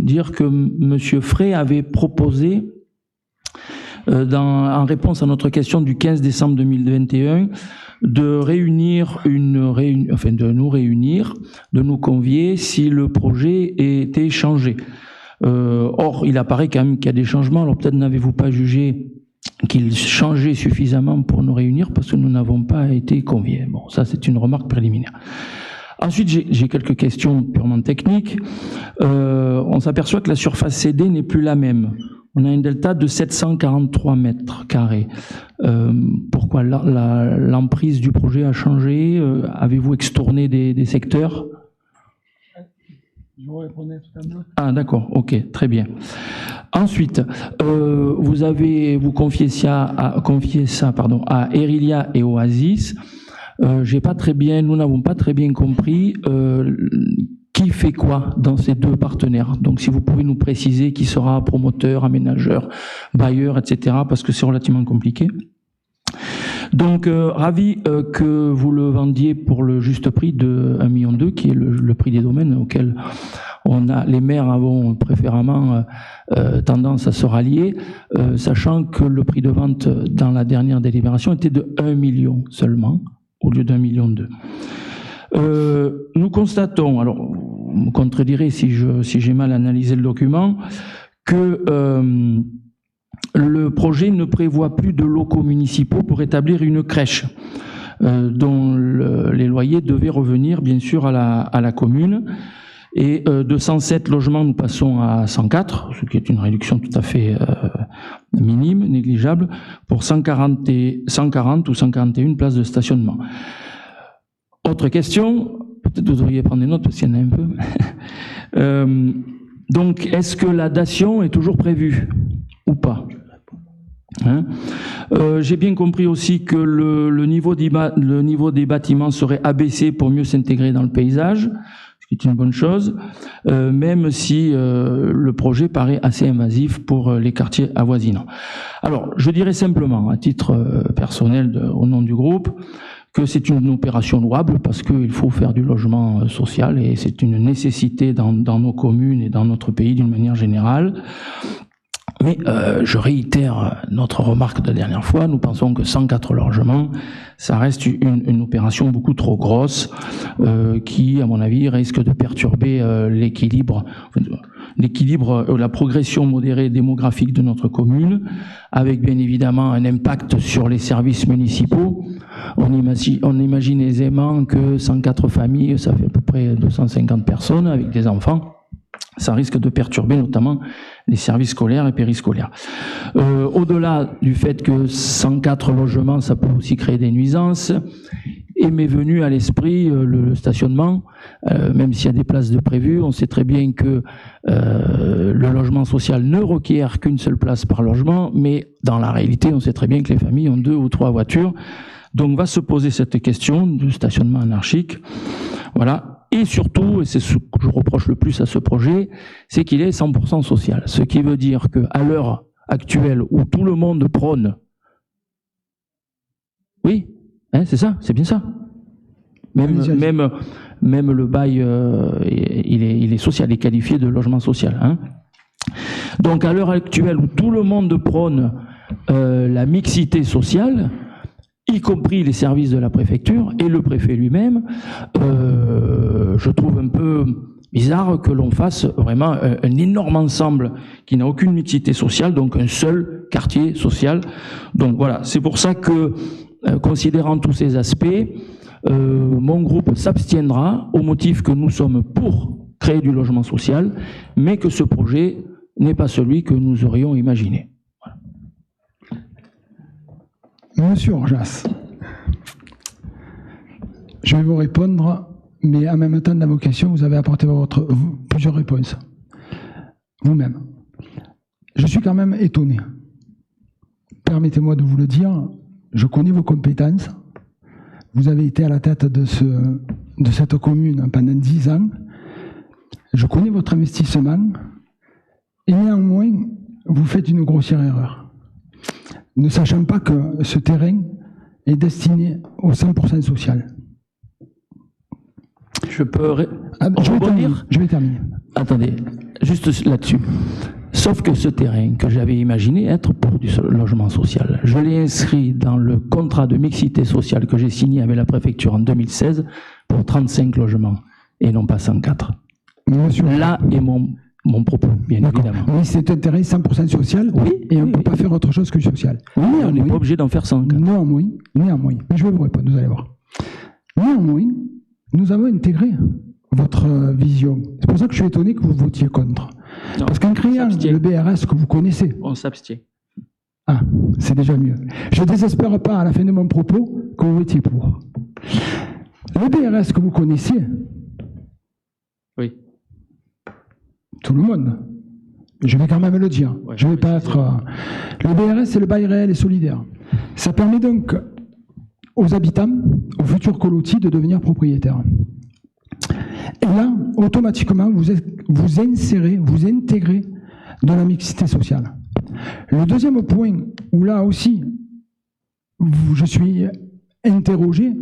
dire que M. Frey avait proposé, en réponse à notre question du 15 décembre 2021, de nous convier si le projet était changé. Or, il apparaît quand même qu'il y a des changements, alors peut-être n'avez-vous pas jugé qu'il changeait suffisamment pour nous réunir parce que nous n'avons pas été conviés. Bon, ça c'est une remarque préliminaire. Ensuite, j'ai quelques questions purement techniques. On s'aperçoit que la surface cédée n'est plus la même. On a un delta de 743 mètres carrés. Pourquoi l'emprise du projet a changé? Avez-vous extourné des secteurs? Je vous répondais tout à l'heure. Ah d'accord, ok, très bien. Ensuite, vous confiez ça à Erilia et Oasis. Nous n'avons pas très bien compris qui fait quoi dans ces deux partenaires. Donc si vous pouvez nous préciser qui sera promoteur, aménageur, bailleur, etc. parce que c'est relativement compliqué. Donc, ravi que vous le vendiez pour le juste prix de 1,2 million, qui est le prix des domaines auquel les maires avons préférément tendance à se rallier, sachant que le prix de vente dans la dernière délibération était de 1 million seulement, au lieu d'1,2 million. Nous constatons, alors vous me contredirez si j'ai mal analysé le document, que le projet ne prévoit plus de locaux municipaux pour établir une crèche dont les loyers devaient revenir bien sûr à la commune. Et de 107 logements, nous passons à 104, ce qui est une réduction tout à fait minime, négligeable, pour 140 ou 141 places de stationnement. Autre question, peut-être vous devriez prendre des notes parce qu'il y en a un peu. Donc, est-ce que la dation est toujours prévue ou pas? J'ai bien compris aussi que le niveau des bâtiments serait abaissé pour mieux s'intégrer dans le paysage, ce qui est une bonne chose, même si le projet paraît assez invasif pour les quartiers avoisinants. Alors, je dirais simplement, à titre personnel au nom du groupe, que c'est une opération louable parce qu'il faut faire du logement social et c'est une nécessité dans nos communes et dans notre pays d'une manière générale. Mais je réitère notre remarque de la dernière fois, nous pensons que 104 logements, ça reste une opération beaucoup trop grosse qui, à mon avis, risque de perturber la progression modérée démographique de notre commune, avec bien évidemment un impact sur les services municipaux. On imagine aisément que 104 familles, ça fait à peu près 250 personnes avec des enfants. Ça risque de perturber notamment les services scolaires et périscolaires. Au-delà du fait que 104 logements, ça peut aussi créer des nuisances, et m'est venu à l'esprit le stationnement, même s'il y a des places de prévues, on sait très bien que le logement social ne requiert qu'une seule place par logement, mais dans la réalité, on sait très bien que les familles ont 2 ou 3 voitures, donc va se poser cette question du stationnement anarchique. Voilà. Et surtout, et c'est ce que je reproche le plus à ce projet, c'est qu'il est 100% social. Ce qui veut dire qu'à l'heure actuelle où tout le monde prône Oui, hein, c'est ça, c'est bien ça. Même le bail, il est social, il est qualifié de logement social. Hein. Donc à l'heure actuelle où tout le monde prône la mixité sociale, y compris les services de la préfecture et le préfet lui-même, je trouve un peu bizarre que l'on fasse vraiment un énorme ensemble qui n'a aucune mixité sociale, donc un seul quartier social. Donc voilà, c'est pour ça que, considérant tous ces aspects, mon groupe s'abstiendra au motif que nous sommes pour créer du logement social, mais que ce projet n'est pas celui que nous aurions imaginé. Voilà. Monsieur Orjas, je vais vous répondre, mais en même temps, dans vos questions, vous avez apporté plusieurs réponses. Vous-même. Je suis quand même étonné. Permettez-moi de vous le dire, je connais vos compétences. Vous avez été à la tête de cette commune pendant 10 ans. Je connais votre investissement. Et néanmoins, vous faites une grossière erreur. Ne sachant pas que ce terrain est destiné au 100% social. Je peux je vais terminer. Attendez, juste là-dessus. Sauf que ce terrain que j'avais imaginé être pour du logement social, je l'ai inscrit dans le contrat de mixité sociale que j'ai signé avec la préfecture en 2016 pour 35 logements et non pas 104. Monsieur, là est mon propos, bien évidemment. Oui, c'est un terrain 100% social, oui, et on ne peut pas faire autre chose que social. Oui, on n'est pas obligé d'en faire 104. Néanmoins, je vais vous répondre, vous allez voir. Néanmoins, nous avons intégré votre vision. C'est pour ça que je suis étonné que vous votiez contre. Non, parce qu'en créant le BRS que vous connaissez... On s'abstient. Ah, c'est déjà mieux. Je ne désespère pas à la fin de mon propos que vous votiez pour. Le BRS que vous connaissez... Oui. Tout le monde. Je vais quand même le dire. Ouais, je ne vais pas être... Le BRS, c'est le bail réel et solidaire. Ça permet donc aux habitants, aux futurs colotis, de devenir propriétaires. Et là, automatiquement, vous insérez, vous intégrez dans la mixité sociale. Le deuxième point, où là aussi, je suis interrogé,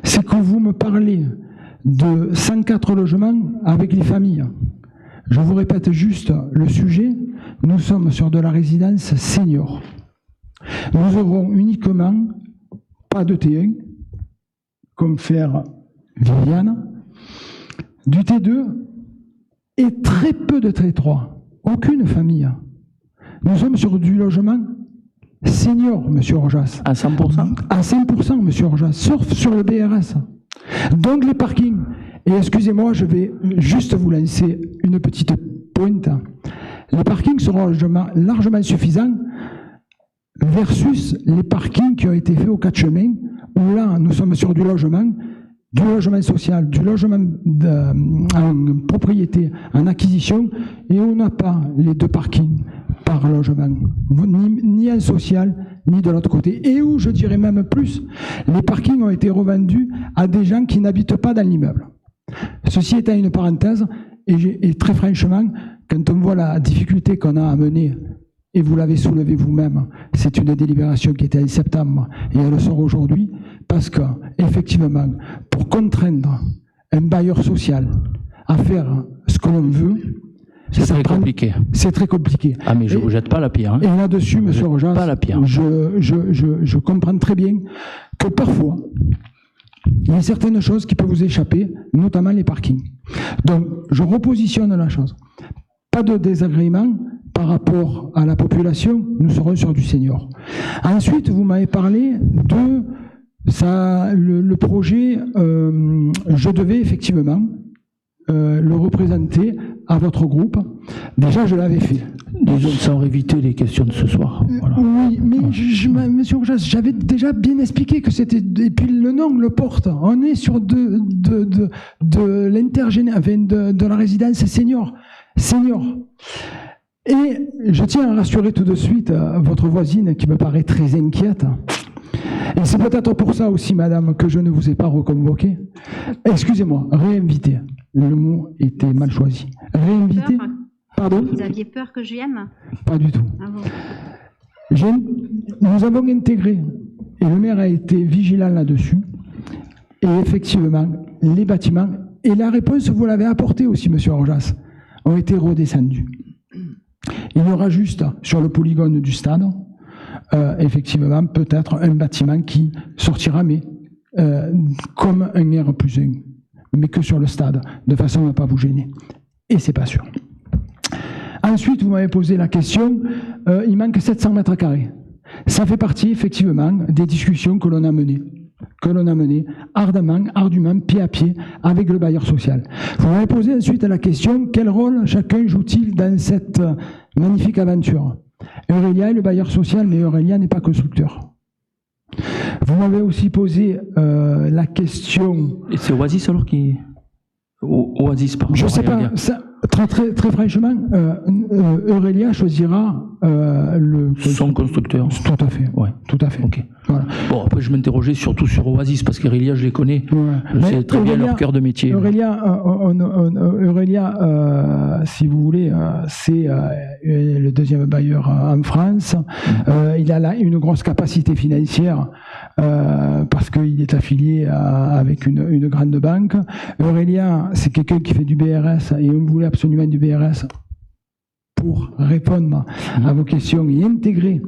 c'est que vous me parlez de 104 logements avec les familles. Je vous répète juste le sujet, nous sommes sur de la résidence senior. Nous aurons uniquement, pas de T1, comme faire Viviane, du T2 et très peu de T3. Aucune famille. Nous sommes sur du logement senior, monsieur Orjas. À 100%? À 100%, monsieur Orjas, sauf sur le BRS. Donc les parkings. Et excusez-moi, je vais juste vous lancer une petite pointe. Les parkings seront largement suffisants versus les parkings qui ont été faits aux 4 chemins, où là, nous sommes sur du logement social, du logement en propriété, en acquisition, et on n'a pas les 2 parkings par logement, ni en social, ni de l'autre côté. Et où, je dirais même plus, les parkings ont été revendus à des gens qui n'habitent pas dans l'immeuble. Ceci étant une parenthèse, et très franchement, quand on voit la difficulté qu'on a à mener, et vous l'avez soulevé vous-même, c'est une délibération qui était en septembre, et elle sort aujourd'hui, parce que, effectivement, pour contraindre un bailleur social à faire ce que l'on veut, c'est très compliqué. C'est très compliqué. Ah, mais je ne vous jette pas la pierre. Hein. Et là-dessus, monsieur Orjas, je comprends très bien que parfois, il y a certaines choses qui peuvent vous échapper, notamment les parkings. Donc, je repositionne la chose. Pas de désagrément par rapport à la population, nous serons sur du senior. Ensuite, vous m'avez parlé de le projet, je devais effectivement le représenter à votre groupe. Déjà, je l'avais fait. Disons que ça aurait évité les questions de ce soir. Voilà. Oui, mais monsieur Orjas, j'avais déjà bien expliqué que c'était... Et puis le nom le porte. On est sur de la résidence senior. Et je tiens à rassurer tout de suite votre voisine qui me paraît très inquiète. Et c'est peut-être pour ça aussi, madame, que je ne vous ai pas reconvoqué. Excusez-moi, réinvité. Le mot était mal choisi. Réinvité. Pardon ? Vous aviez peur que je vienne ? Pas du tout. Ah bon. Nous avons intégré, Et le maire a été vigilant là-dessus. Et effectivement, les bâtiments, et la réponse, vous l'avez apportée aussi, monsieur Rojas, ont été redescendus. Il y aura juste sur le polygone du stade, effectivement, peut-être un bâtiment qui sortira, mais comme un R+1, mais que sur le stade, de façon à ne pas vous gêner. Et c'est pas sûr. Ensuite, vous m'avez posé la question, il manque 700 mètres carrés. Ça fait partie, effectivement, des discussions que l'on a menées. Ardument, pied à pied, avec le bailleur social. Vous m'avez posé ensuite la question, quel rôle chacun joue-t-il dans cette magnifique aventure? Eurelia est le bailleur social, mais Eurelia n'est pas constructeur. Vous m'avez aussi posé la question... Et c'est Oasis alors qui... Oasis, pardon. Je ne sais pas, ça, très franchement, Eurelia choisira son constructeur. Tout à fait. Ouais. Tout à fait. Ok. Voilà. Bon, après je m'interrogeais surtout sur Oasis parce qu'Eurelia, je les connais. Ouais. Je sais très bien leur cœur de métier. Eurelia, si vous voulez, c'est le deuxième bailleur en France. Il a là une grosse capacité financière parce qu'il est affilié avec une grande banque. Eurelia, c'est quelqu'un qui fait du BRS et on voulait absolument du BRS pour répondre à vos questions et intégrer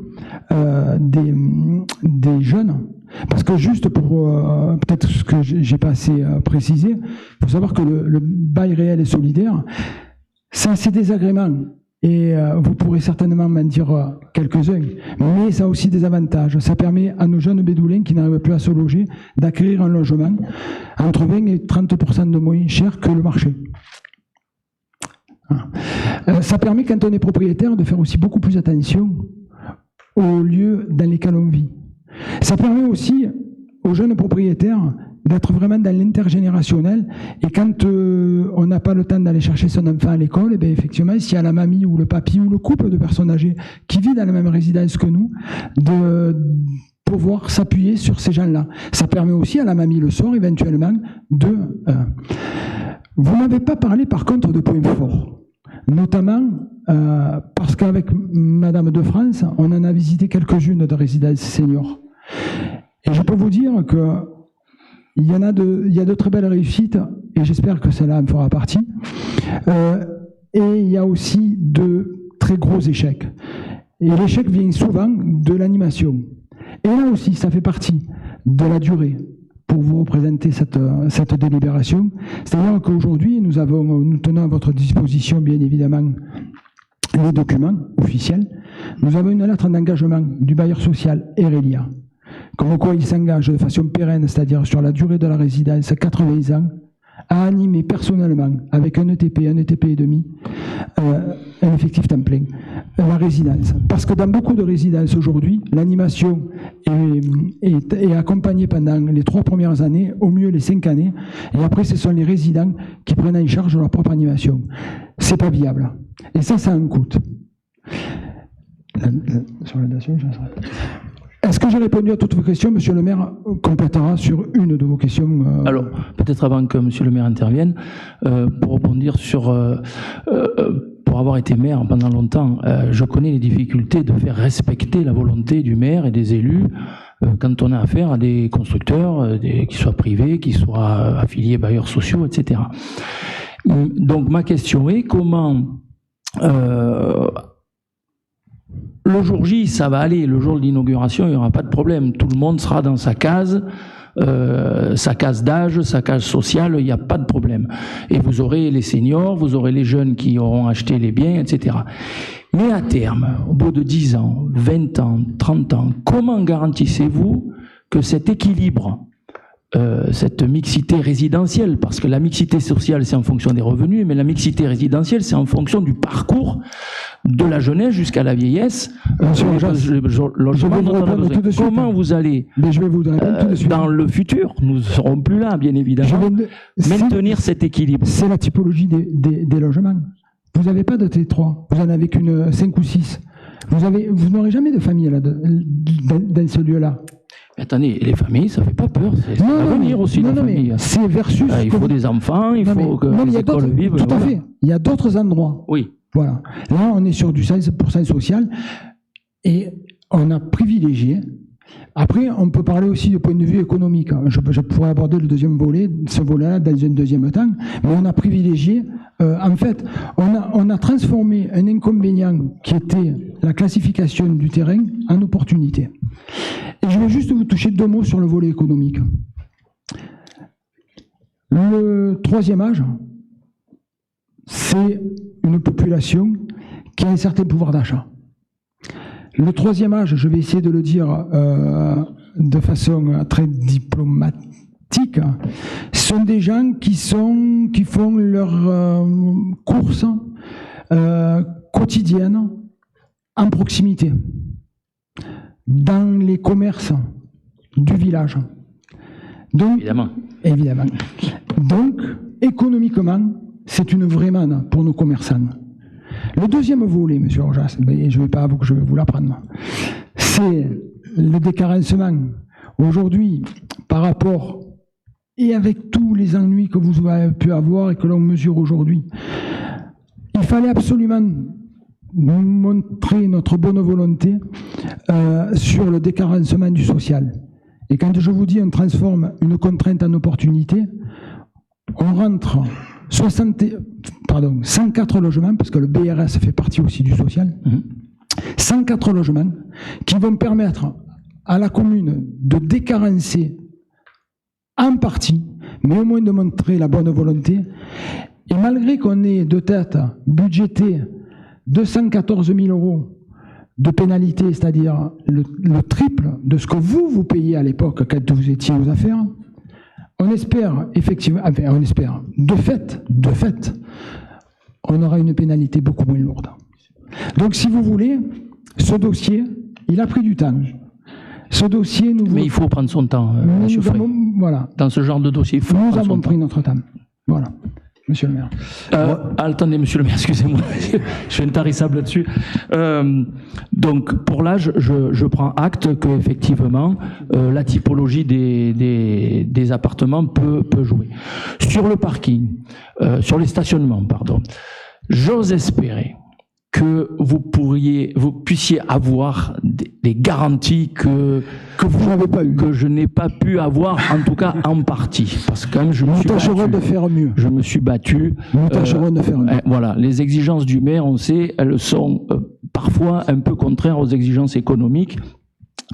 des jeunes. Parce que juste pour peut-être ce que j'ai pas assez précisé, il faut savoir que le bail réel et solidaire, ça c'est des agréments. Et vous pourrez certainement m'en dire quelques-uns, mais ça a aussi des avantages. Ça permet à nos jeunes bédoulins qui n'arrivent plus à se loger d'acquérir un logement entre 20 et 30% de moins cher que le marché. Ça permet, quand on est propriétaire, de faire aussi beaucoup plus attention aux lieux dans lesquels on vit. Ça permet aussi aux jeunes propriétaires d'être vraiment dans l'intergénérationnel, et quand on n'a pas le temps d'aller chercher son enfant à l'école, et bien effectivement, s'il y a la mamie ou le papy ou le couple de personnes âgées qui vit dans la même résidence que nous, de pouvoir s'appuyer sur ces gens-là. Ça permet aussi à la mamie le soir, éventuellement, de... Vous n'avez pas parlé, par contre, de points forts. Notamment parce qu'avec Madame de France, on en a visité quelques-unes de résidences seniors. Et je peux vous dire qu'il y a de très belles réussites, et j'espère que celle-là en fera partie. Et il y a aussi de très gros échecs. Et l'échec vient souvent de l'animation. Et là aussi, ça fait partie de la durée pour vous représenter cette délibération. C'est-à-dire qu'aujourd'hui, nous tenons à votre disposition, bien évidemment, les documents officiels. Nous avons une lettre d'engagement du bailleur social Eurelia, comme quoi il s'engage de façon pérenne, c'est-à-dire sur la durée de la résidence, 80 ans, à animer personnellement, avec un ETP et demi, un effectif temps plein, la résidence. Parce que dans beaucoup de résidences aujourd'hui, l'animation est accompagnée pendant les 3 premières années, au mieux les 5 années, et après ce sont les résidents qui prennent en charge leur propre animation. C'est pas viable. Et ça a un coût. Sur la dation, j'en serai. Est-ce que j'ai répondu à toutes vos questions? Monsieur le maire complétera sur une de vos questions. Alors, peut-être avant que monsieur le maire intervienne, pour rebondir sur... pour avoir été maire pendant longtemps, je connais les difficultés de faire respecter la volonté du maire et des élus quand on a affaire à des constructeurs, qui soient privés, qui soient affiliés bailleurs sociaux, etc. Donc ma question est comment... le jour J, ça va aller. Le jour de l'inauguration, il n'y aura pas de problème. Tout le monde sera dans sa case d'âge, sa case sociale, il n'y a pas de problème. Et vous aurez les seniors, vous aurez les jeunes qui auront acheté les biens, etc. Mais à terme, au bout de 10 ans, 20 ans, 30 ans, comment garantissez-vous que cet équilibre, cette mixité résidentielle, parce que la mixité sociale c'est en fonction des revenus, mais la mixité résidentielle c'est en fonction du parcours de la jeunesse jusqu'à la vieillesse, comment vous allez, je vais vous répondre tout de suite. dans le futur, nous ne serons plus là bien évidemment, maintenir cet équilibre. C'est la typologie des logements. Vous n'avez pas de T3, vous en avez qu'une 5 ou 6. Vous n'aurez jamais de famille là, dans ce lieu-là. Mais attendez, les familles, ça ne fait pas peur. C'est l'avenir aussi, la famille. C'est versus... il faut des enfants, il faut que les écoles vivent. Tout à fait. Il y a d'autres endroits. Oui. Voilà. Là, on est sur du 16% social et on a privilégié Après, on peut parler aussi du point de vue économique. Je pourrais aborder le deuxième volet, ce volet-là, dans un deuxième temps, mais on a privilégié, en fait, on a transformé un inconvénient qui était la classification du terrain en opportunité. Et je vais juste vous toucher 2 mots sur le volet économique. Le troisième âge, c'est une population qui a un certain pouvoir d'achat. Le troisième âge, je vais essayer de le dire de façon très diplomatique, sont des gens qui font leurs courses quotidiennes en proximité, dans les commerces du village. Donc, évidemment. Donc, économiquement, c'est une vraie manne pour nos commerçants. Le deuxième volet, M. Rojas, je ne vais pas avouer que je vais vous l'apprendre, c'est le décarencement. Aujourd'hui, par rapport, et avec tous les ennuis que vous avez pu avoir et que l'on mesure aujourd'hui, il fallait absolument montrer notre bonne volonté sur le décarencement du social. Et quand je vous dis on transforme une contrainte en opportunité, on rentre 104 logements, parce que le BRS fait partie aussi du social, 104 logements qui vont permettre à la commune de décarencer en partie, mais au moins de montrer la bonne volonté. Et malgré qu'on ait de tête budgété 214 000 € de pénalité, c'est-à-dire le triple de ce que vous payez à l'époque quand vous étiez aux affaires, on espère effectivement, enfin on espère, de fait, on aura une pénalité beaucoup moins lourde. Donc si vous voulez, ce dossier, il a pris du temps. Ce dossier, mais il faut prendre son temps, M. Frey. Voilà. Dans ce genre de dossier, il faut prendre son temps. Nous avons pris notre temps. Voilà. Monsieur le maire. Attendez, monsieur le maire, excusez-moi, je suis intarissable là-dessus. Donc, pour l'âge, je prends acte qu'effectivement, la typologie des appartements peut jouer. Sur le parking, sur les stationnements, pardon, j'ose espérer que vous puissiez avoir des garanties que vous n'avez pas eu, que je n'ai pas pu avoir, en tout cas en partie, parce que quand même je me suis battu. Nous tâcherons de faire mieux. Je me suis battu. Nous tâcherons de faire mieux. Voilà, les exigences du maire, on sait, elles sont parfois un peu contraires aux exigences économiques.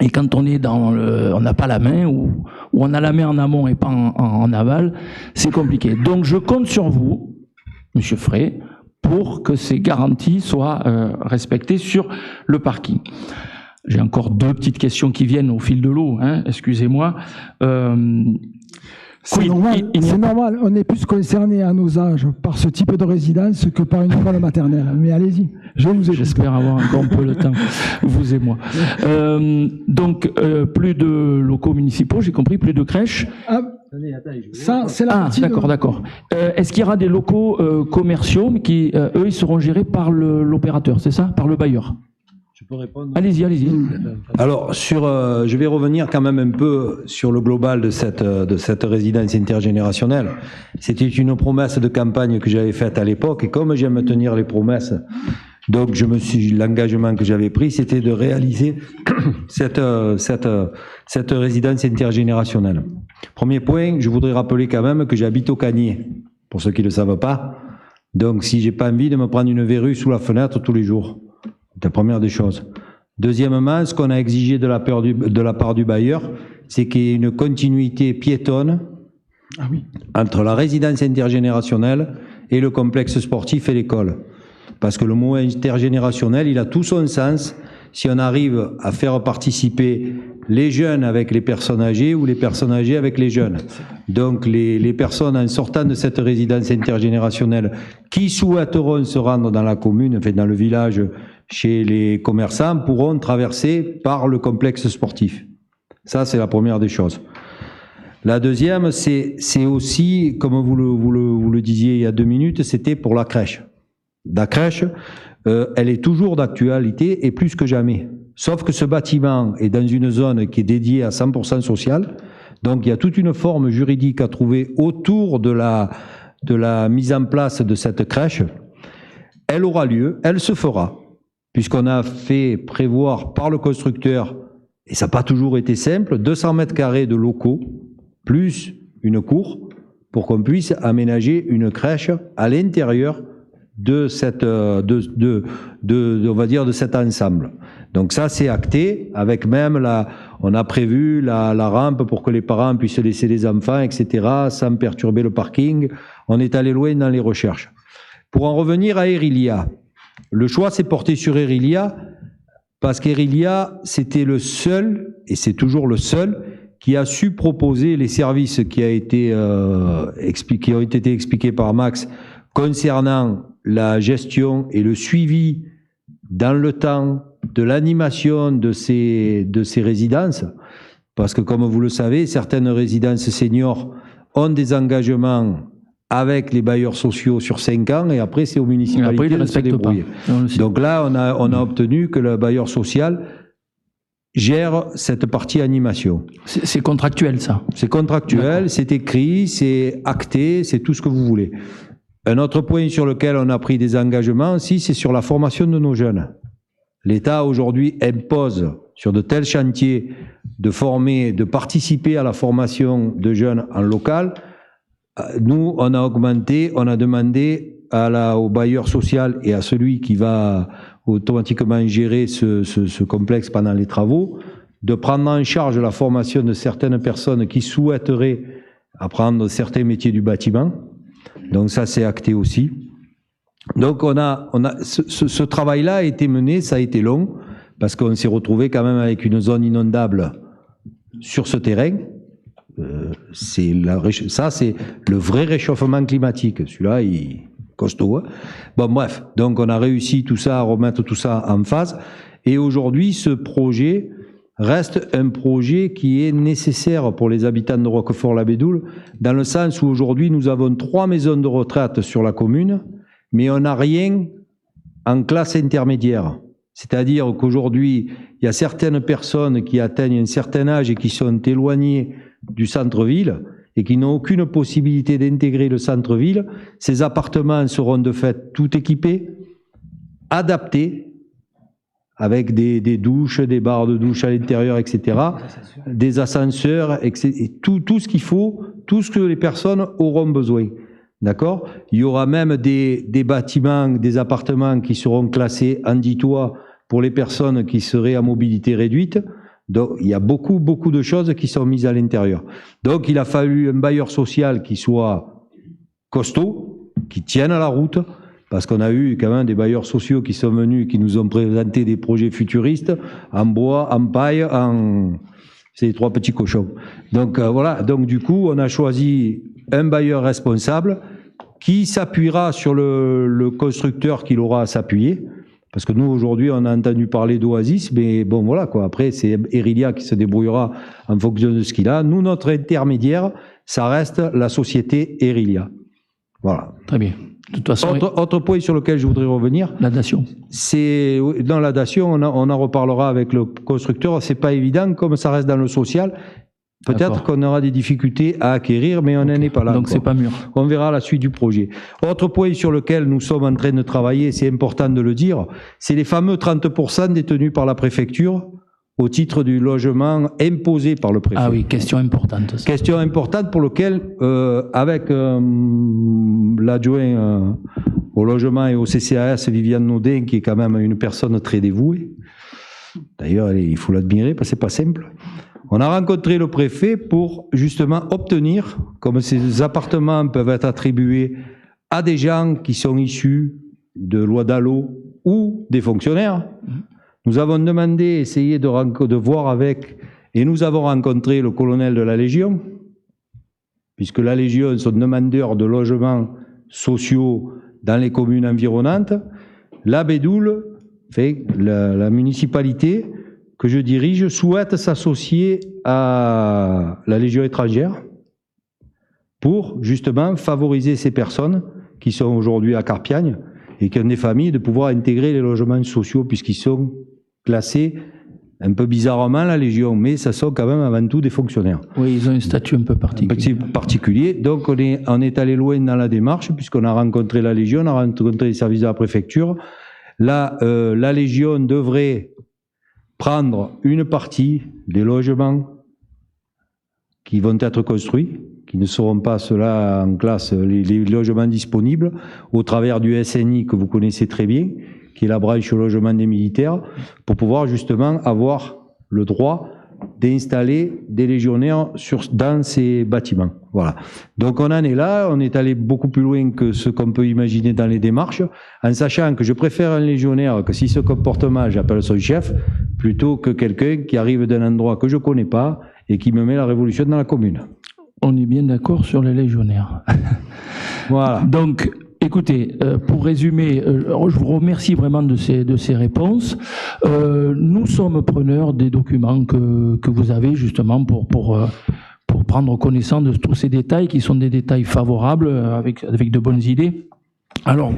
Et quand on est on n'a pas la main, ou on a la main en amont et pas en aval, c'est compliqué. Donc je compte sur vous, Monsieur Frey, pour que ces garanties soient respectées sur le parking. J'ai encore 2 petites questions qui viennent au fil de l'eau, hein, excusez-moi. C'est normal, on est plus concerné à nos âges par ce type de résidence que par une école maternelle. Mais allez-y, je vous écoute. J'espère avoir encore un peu le temps, vous et moi. Donc, plus de locaux municipaux, j'ai compris, plus de crèches. Ça, c'est la partie. D'accord. Est-ce qu'il y aura des locaux commerciaux, mais qui, eux, ils seront gérés par l'opérateur, c'est ça? Par le bailleur? Je peux répondre? Allez-y. Alors, je vais revenir quand même un peu sur le global de cette résidence intergénérationnelle. C'était une promesse de campagne que j'avais faite à l'époque, et comme j'aime tenir les promesses, donc l'engagement que j'avais pris, c'était de réaliser cette résidence intergénérationnelle. Premier point, je voudrais rappeler quand même que j'habite au Cagnier, pour ceux qui ne le savent pas. Donc, si j'ai pas envie de me prendre une verrue sous la fenêtre tous les jours, c'est la première des choses. Deuxièmement, ce qu'on a exigé de la part du bailleur, c'est qu'il y ait une continuité piétonne entre la résidence intergénérationnelle et le complexe sportif et l'école. Parce que le mot intergénérationnel, il a tout son sens si on arrive à faire participer les jeunes avec les personnes âgées ou les personnes âgées avec les jeunes. Donc les personnes en sortant de cette résidence intergénérationnelle qui souhaiteront se rendre dans la commune, enfin dans le village, chez les commerçants, pourront traverser par le complexe sportif. Ça, c'est la première des choses. La deuxième, c'est aussi, comme vous le disiez il y a 2 minutes, c'était pour la crèche. La crèche, elle est toujours d'actualité et plus que jamais. Sauf que ce bâtiment est dans une zone qui est dédiée à 100% social, donc il y a toute une forme juridique à trouver autour de la mise en place de cette crèche. Elle aura lieu, elle se fera, puisqu'on a fait prévoir par le constructeur et ça n'a pas toujours été simple, 200 mètres carrés de locaux, plus une cour, pour qu'on puisse aménager une crèche à l'intérieur de cette, on va dire, de cet ensemble. Donc ça, c'est acté, avec même on a prévu la rampe pour que les parents puissent laisser les enfants, etc., sans perturber le parking. On est allé loin dans les recherches. Pour en revenir à Erilia, le choix s'est porté sur Erilia, parce qu'Erilia, c'était le seul, et c'est toujours le seul, qui a su proposer les services qui ont été expliqués par Max concernant la gestion et le suivi dans le temps de l'animation de ces résidences, parce que comme vous le savez, certaines résidences seniors ont des engagements avec les bailleurs sociaux sur 5 ans, et après c'est aux municipalités de se débrouiller. Donc là, on a obtenu que le bailleur social gère cette partie animation. C'est contractuel, ça? C'est contractuel, c'est écrit, c'est acté, c'est tout ce que vous voulez. Un autre point sur lequel on a pris des engagements aussi, c'est sur la formation de nos jeunes. L'État aujourd'hui impose sur de tels chantiers de former, de participer à la formation de jeunes en local. Nous, on a augmenté, on a demandé au bailleur social et à celui qui va automatiquement gérer ce complexe pendant les travaux, de prendre en charge la formation de certaines personnes qui souhaiteraient apprendre certains métiers du bâtiment. Donc ça, c'est acté aussi. Donc ce travail-là a été mené, ça a été long, parce qu'on s'est retrouvé quand même avec une zone inondable sur ce terrain. Ça, c'est le vrai réchauffement climatique. Celui-là, il est costaud. Hein. Bon, bref, donc on a réussi tout ça, à remettre tout ça en phase. Et aujourd'hui, ce projet reste un projet qui est nécessaire pour les habitants de Roquefort-la-Bédoule, dans le sens où aujourd'hui, nous avons 3 maisons de retraite sur la commune, mais on n'a rien en classe intermédiaire. C'est-à-dire qu'aujourd'hui, il y a certaines personnes qui atteignent un certain âge et qui sont éloignées du centre-ville et qui n'ont aucune possibilité d'intégrer le centre-ville. Ces appartements seront de fait tout équipés, adaptés, avec des douches, des barres de douche à l'intérieur, etc., des ascenseurs, etc., et tout ce qu'il faut, tout ce que les personnes auront besoin. D'accord ? Il y aura même des bâtiments, des appartements qui seront classés en 10 toits pour les personnes qui seraient à mobilité réduite. Donc, il y a beaucoup de choses qui sont mises à l'intérieur. Donc, il a fallu un bailleur social qui soit costaud, qui tienne à la route, parce qu'on a eu quand même des bailleurs sociaux qui sont venus, qui nous ont présenté des projets futuristes, en bois, en paille, c'est les 3 petits cochons. Donc, voilà. Donc, du coup, on a choisi un bailleur responsable qui s'appuiera sur le constructeur qu'il aura à s'appuyer. Parce que nous, aujourd'hui, on a entendu parler d'Oasis, mais bon, voilà, quoi. Après, c'est Erilia qui se débrouillera en fonction de ce qu'il a. Nous, notre intermédiaire, ça reste la société Erilia. Voilà. Très bien. De toute façon, autre point sur lequel je voudrais revenir. La datation. C'est, dans la datation, on en reparlera avec le constructeur. C'est pas évident, comme ça reste dans le social. Peut-être qu'on aura des difficultés à acquérir, mais on n'en est pas là. Donc c'est pas mûr. On verra la suite du projet. Autre point sur lequel nous sommes en train de travailler, c'est important de le dire, c'est les fameux 30% détenus par la préfecture au titre du logement imposé par le préfet. Ah oui, question importante. Ça. Question importante pour laquelle, avec l'adjoint au logement et au CCAS, Viviane Naudin, qui est quand même une personne très dévouée, d'ailleurs il faut l'admirer parce que c'est pas simple. On a rencontré le préfet pour justement obtenir, comme ces appartements peuvent être attribués à des gens qui sont issus de loi DALO ou des fonctionnaires. Nous avons demandé, essayé de voir avec, et nous avons rencontré le colonel de la Légion, puisque la Légion sont demandeurs de logements sociaux dans les communes environnantes. La Bédoule, la municipalité que je dirige, souhaite s'associer à la Légion étrangère pour justement favoriser ces personnes qui sont aujourd'hui à Carpiagne et qui ont des familles, de pouvoir intégrer les logements sociaux puisqu'ils sont classés un peu bizarrement la Légion, mais ça sont quand même avant tout des fonctionnaires. Oui, ils ont un statut un peu particulier. Particulier. Donc on est allé loin dans la démarche puisqu'on a rencontré la Légion, on a rencontré les services de la préfecture. Là, la Légion devrait prendre une partie des logements qui vont être construits, qui ne seront pas ceux-là en classe, les logements disponibles, au travers du SNI que vous connaissez très bien, qui est la branche au logement des militaires, pour pouvoir justement avoir le droit d'installer des légionnaires dans ces bâtiments. Voilà. Donc on en est là, on est allé beaucoup plus loin que ce qu'on peut imaginer dans les démarches, en sachant que je préfère un légionnaire que s'il se comporte mal, j'appelle son chef, plutôt que quelqu'un qui arrive d'un endroit que je ne connais pas et qui me met la révolution dans la commune. On est bien d'accord sur les légionnaires. Voilà. Donc, écoutez, pour résumer, je vous remercie vraiment de ces réponses. Nous sommes preneurs des documents que vous avez justement pour prendre connaissance de tous ces détails qui sont des détails favorables avec de bonnes idées. Alors,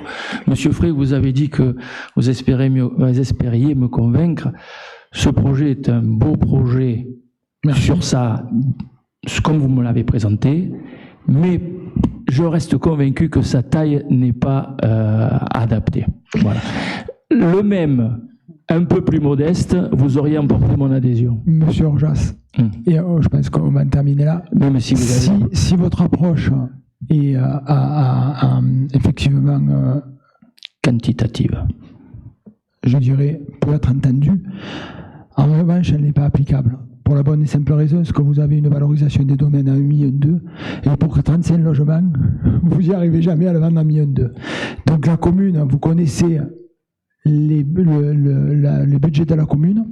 Monsieur Frey, vous avez dit que vous espériez me convaincre. Ce projet est un beau projet sur ça, comme vous me l'avez présenté, mais je reste convaincu que sa taille n'est pas adaptée. Voilà. Le même, un peu plus modeste, vous auriez emporté mon adhésion. Monsieur Orjas, et je pense qu'on va terminer là. Même si vous avez... si votre approche est effectivement quantitative, je dirais, peut être entendue, en revanche, elle n'est pas applicable. Pour la bonne et simple raison, c'est que vous avez une valorisation des domaines à 1,2 million, et pour 35 logements, vous n'y arrivez jamais à le vendre à 1,2 million. Donc la commune, vous connaissez le budget de la commune,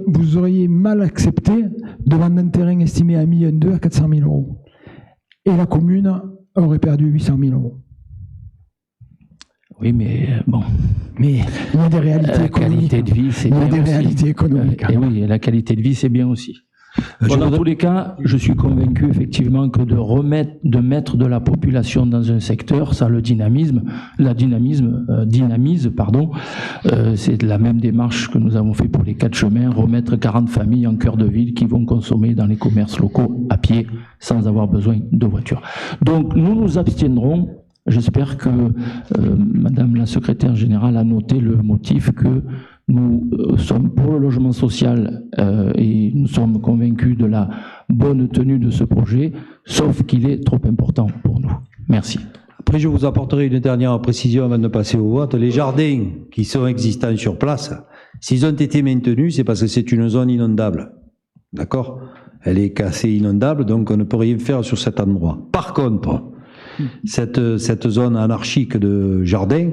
vous auriez mal accepté de vendre un terrain estimé à 1,2 million à 400 000 euros. Et la commune aurait perdu 800 000 euros. Oui, mais bon. Mais il y a des réalités économiques. Qualité de vie, c'est bien. Il y a des aussi. réalités économiques. Et oui, et la qualité de vie, c'est bien aussi. Bon, dans tous les cas, je suis convaincu effectivement que de mettre de la population dans un secteur, ça le dynamise, pardon. C'est la même démarche que nous avons fait pour les 4 chemins, remettre 40 familles en cœur de ville qui vont consommer dans les commerces locaux à pied sans avoir besoin de voiture. Donc nous nous abstiendrons. J'espère que Madame la secrétaire générale a noté le motif que nous sommes pour le logement social et nous sommes convaincus de la bonne tenue de ce projet, sauf qu'il est trop important pour nous. Merci. Après, je vous apporterai une dernière précision avant de passer au vote. Les jardins qui sont existants sur place, s'ils ont été maintenus, c'est parce que c'est une zone inondable. D'accord ? Elle est cassée inondable, donc on ne peut rien faire sur cet endroit. Par contre, cette zone anarchique de jardin,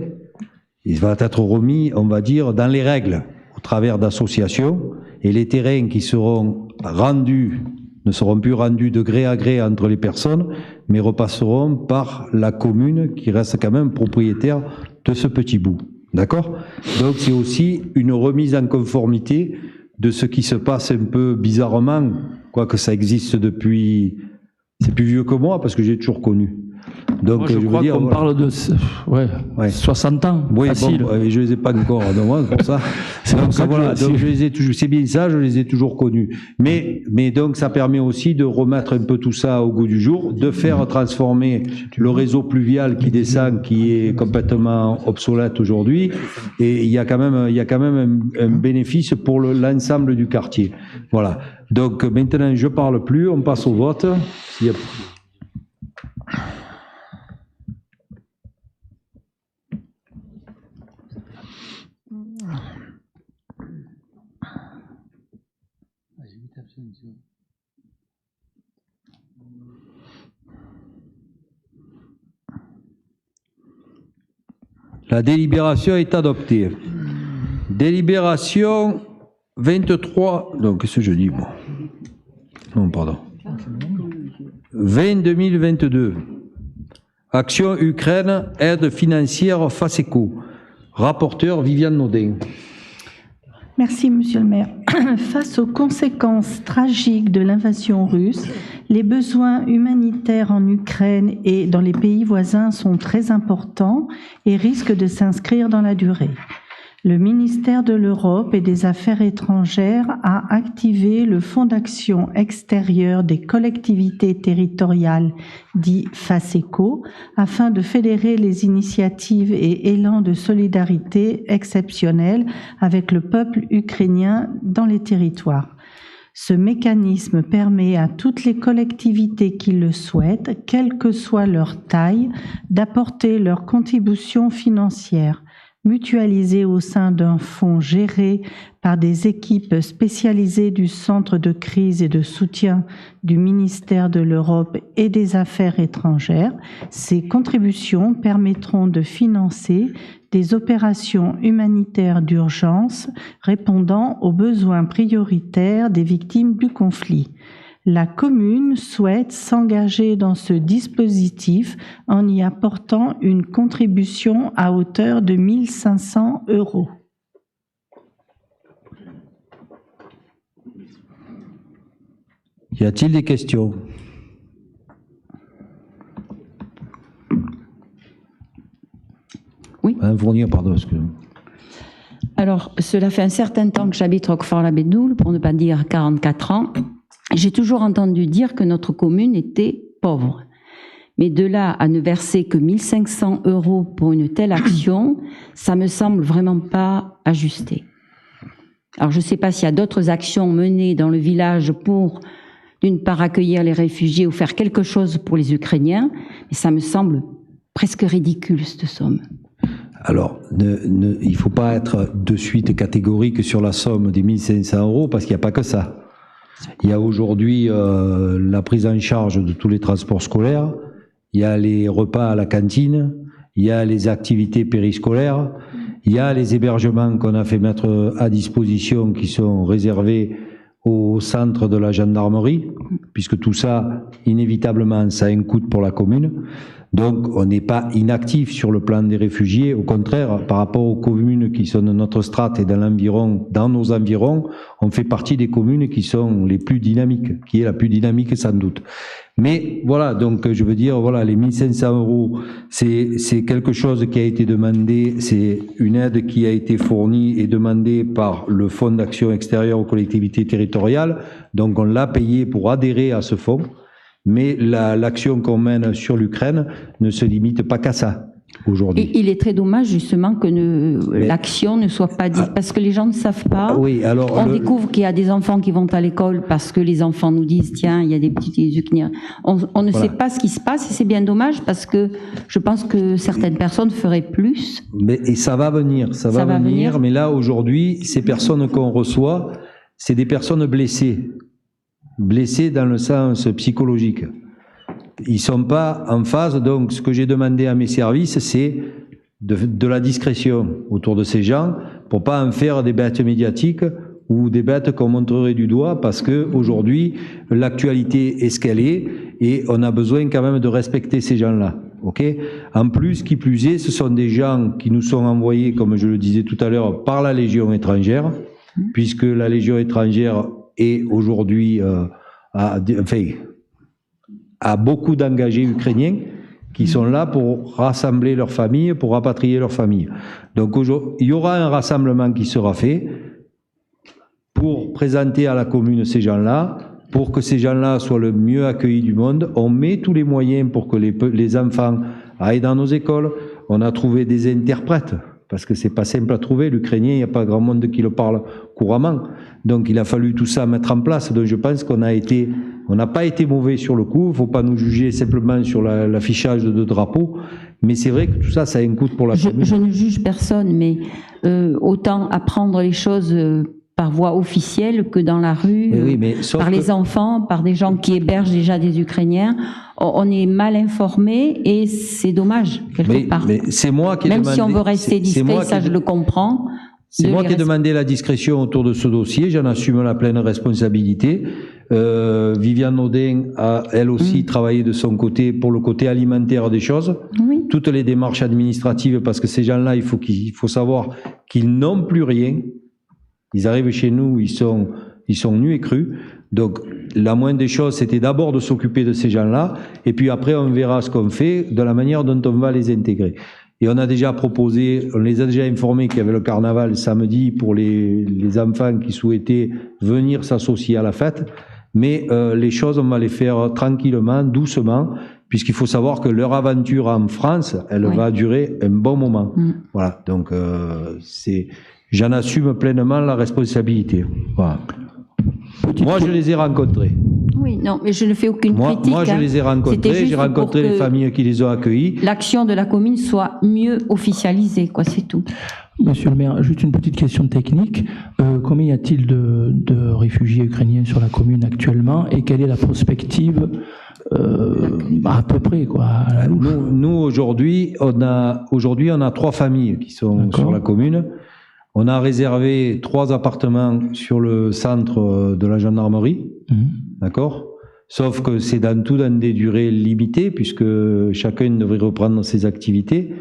il va être remis, on va dire, dans les règles, au travers d'associations, et les terrains qui seront rendus ne seront plus rendus de gré à gré entre les personnes, mais repasseront par la commune qui reste quand même propriétaire de ce petit bout. D'accord ? Donc c'est aussi une remise en conformité de ce qui se passe un peu bizarrement, quoique ça existe depuis... C'est plus vieux que moi parce que j'ai toujours connu. Donc, moi, je crois qu'on parle de 60 ans, oui, facile. Bon, je ne les ai pas encore, donc pour ça. Donc, voilà, donc je les ai toujours, c'est bien ça, je les ai toujours connus. Mais donc ça permet aussi de remettre un peu tout ça au goût du jour, de faire transformer le réseau pluvial qui descend, qui est complètement obsolète aujourd'hui, et il y a quand même un bénéfice pour l'ensemble du quartier. Voilà. Donc maintenant, je ne parle plus, on passe au vote. La délibération est adoptée. Délibération 23... Donc, qu'est-ce que je dis, moi ? Non, pardon. 20-2022. Action Ukraine, aide financière FASECO. Rapporteur Viviane Naudin. Merci, Monsieur le maire. Face aux conséquences tragiques de l'invasion russe, les besoins humanitaires en Ukraine et dans les pays voisins sont très importants et risquent de s'inscrire dans la durée. Le ministère de l'Europe et des Affaires étrangères a activé le Fonds d'action extérieure des collectivités territoriales, dit FASECO, afin de fédérer les initiatives et élans de solidarité exceptionnels avec le peuple ukrainien dans les territoires. Ce mécanisme permet à toutes les collectivités qui le souhaitent, quelle que soit leur taille, d'apporter leur contribution financière, mutualisée au sein d'un fonds géré par des équipes spécialisées du Centre de crise et de soutien du ministère de l'Europe et des Affaires étrangères. Ces contributions permettront de financer des opérations humanitaires d'urgence répondant aux besoins prioritaires des victimes du conflit. La commune souhaite s'engager dans ce dispositif en y apportant une contribution à hauteur de 1 500 €. Y a-t-il des questions? Oui. Fournir, pardon, excusez-moi. Alors, cela fait un certain temps que j'habite Roquefort-la-Bédoule, pour ne pas dire 44 ans. J'ai toujours entendu dire que notre commune était pauvre. Mais de là à ne verser que 1 500 € pour une telle action, ça me semble vraiment pas ajusté. Alors, je ne sais pas s'il y a d'autres actions menées dans le village pour, d'une part, accueillir les réfugiés ou faire quelque chose pour les Ukrainiens, mais ça me semble presque ridicule, cette somme. Alors, il ne faut pas être de suite catégorique sur la somme des 1 500 € parce qu'il n'y a pas que ça. Il y a aujourd'hui la prise en charge de tous les transports scolaires, il y a les repas à la cantine, il y a les activités périscolaires, il y a les hébergements qu'on a fait mettre à disposition qui sont réservés au centre de la gendarmerie, puisque tout ça, inévitablement, ça a un coût pour la commune. Donc, on n'est pas inactif sur le plan des réfugiés. Au contraire, par rapport aux communes qui sont de notre strate et dans nos environs, on fait partie des communes qui sont les plus dynamiques, qui est la plus dynamique sans doute. Mais voilà, donc je veux dire, voilà, les 1 500 €, c'est quelque chose qui a été demandé, c'est une aide qui a été fournie et demandée par le Fonds d'action extérieure aux collectivités territoriales. Donc, on l'a payé pour adhérer à ce fonds. Mais l'action qu'on mène sur l'Ukraine ne se limite pas qu'à ça aujourd'hui. Et il est très dommage justement que l'action ne soit pas dite, parce que les gens ne savent pas. Oui, alors on découvre qu'il y a des enfants qui vont à l'école parce que les enfants nous disent tiens, il y a des petits Ukrainiens. On ne sait pas ce qui se passe et c'est bien dommage parce que je pense que certaines personnes feraient plus. Et ça va venir, ça va venir. Mais là aujourd'hui, ces personnes qu'on reçoit, c'est des personnes blessées dans le sens psychologique. Ils ne sont pas en phase, donc ce que j'ai demandé à mes services, c'est de la discrétion autour de ces gens pour ne pas en faire des bêtes médiatiques ou des bêtes qu'on montrerait du doigt, parce qu'aujourd'hui, l'actualité est ce qu'elle est et on a besoin quand même de respecter ces gens-là. Okay ? En plus, qui plus est, ce sont des gens qui nous sont envoyés, comme je le disais tout à l'heure, par la Légion étrangère, puisque la Légion étrangère et aujourd'hui à beaucoup d'engagés ukrainiens qui sont là pour rassembler leurs familles, pour rapatrier leurs familles. Donc il y aura un rassemblement qui sera fait pour présenter à la commune ces gens-là, pour que ces gens-là soient le mieux accueillis du monde. On met tous les moyens pour que les enfants aillent dans nos écoles. On a trouvé des interprètes, parce que c'est pas simple à trouver. L'ukrainien, il n'y a pas grand monde qui le parle couramment. Donc il a fallu tout ça mettre en place. Donc je pense qu'on n'a pas été mauvais sur le coup. Il ne faut pas nous juger simplement sur l'affichage de drapeaux. Mais c'est vrai que tout ça, ça a un coût pour la commune. Je ne juge personne, mais autant apprendre les choses par voie officielle que dans la rue, par les enfants, par des gens qui hébergent déjà des Ukrainiens. On est mal informé et c'est dommage, quelque part. Mais c'est moi qui ai Même demandé, si on veut rester discret, ça je le comprends. C'est moi qui ai demandé la discrétion autour de ce dossier, j'en assume la pleine responsabilité. Viviane Audin a elle aussi travaillé de son côté pour le côté alimentaire des choses. Oui. Toutes les démarches administratives, parce que ces gens-là, il faut savoir qu'ils n'ont plus rien. Ils arrivent chez nous, ils sont nus et crus. Donc, la moindre des choses, c'était d'abord de s'occuper de ces gens-là, et puis après, on verra ce qu'on fait, de la manière dont on va les intégrer. Et on a déjà proposé, on les a déjà informés qu'il y avait le carnaval samedi pour les enfants qui souhaitaient venir s'associer à la fête. Mais les choses, on va les faire tranquillement, doucement, puisqu'il faut savoir que leur aventure en France, elle va durer un bon moment. Voilà, donc j'en assume pleinement la responsabilité. Voilà. Moi, je les ai rencontrés. Oui, non, mais je ne fais aucune critique. Moi, je les ai rencontrés, j'ai rencontré les familles qui les ont accueillis. L'action de la commune soit mieux officialisée, quoi, c'est tout. Monsieur le maire, juste une petite question technique. Combien y a-t-il de réfugiés ukrainiens sur la commune actuellement et quelle est la prospective à peu près, quoi, à la louche? Nous aujourd'hui, on a 3 familles qui sont sur la commune. On a réservé 3 appartements sur le centre de la gendarmerie, d'accord? Sauf que c'est dans des durées limitées, puisque chacun devrait reprendre ses activités,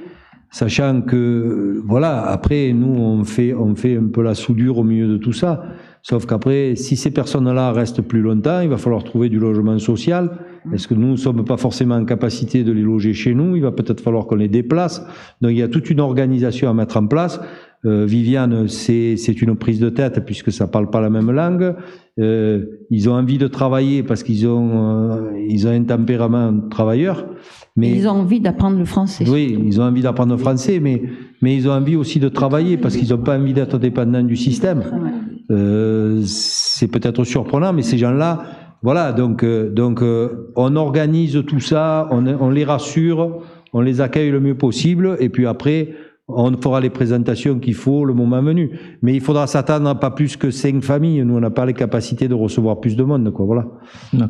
sachant que, voilà, après, nous, on fait un peu la soudure au milieu de tout ça. Sauf qu'après, si ces personnes-là restent plus longtemps, il va falloir trouver du logement social. Est-ce que nous ne sommes pas forcément en capacité de les loger chez nous? Il va peut-être falloir qu'on les déplace. Donc, il y a toute une organisation à mettre en place. Viviane, c'est une prise de tête puisque ça parle pas la même langue. Ils ont envie de travailler parce qu'ils ont un tempérament travailleur. Mais ils ont envie d'apprendre le français. Oui, ils ont envie d'apprendre le français, mais ils ont envie aussi de travailler parce qu'ils n'ont pas envie d'être dépendants du système. C'est peut-être surprenant, mais ces gens-là, voilà, donc on organise tout ça, on les rassure, on les accueille le mieux possible, et puis après, on fera les présentations qu'il faut le moment venu. Mais il faudra s'attendre à pas plus que 5 familles. Nous, on n'a pas les capacités de recevoir plus de monde, quoi. Voilà.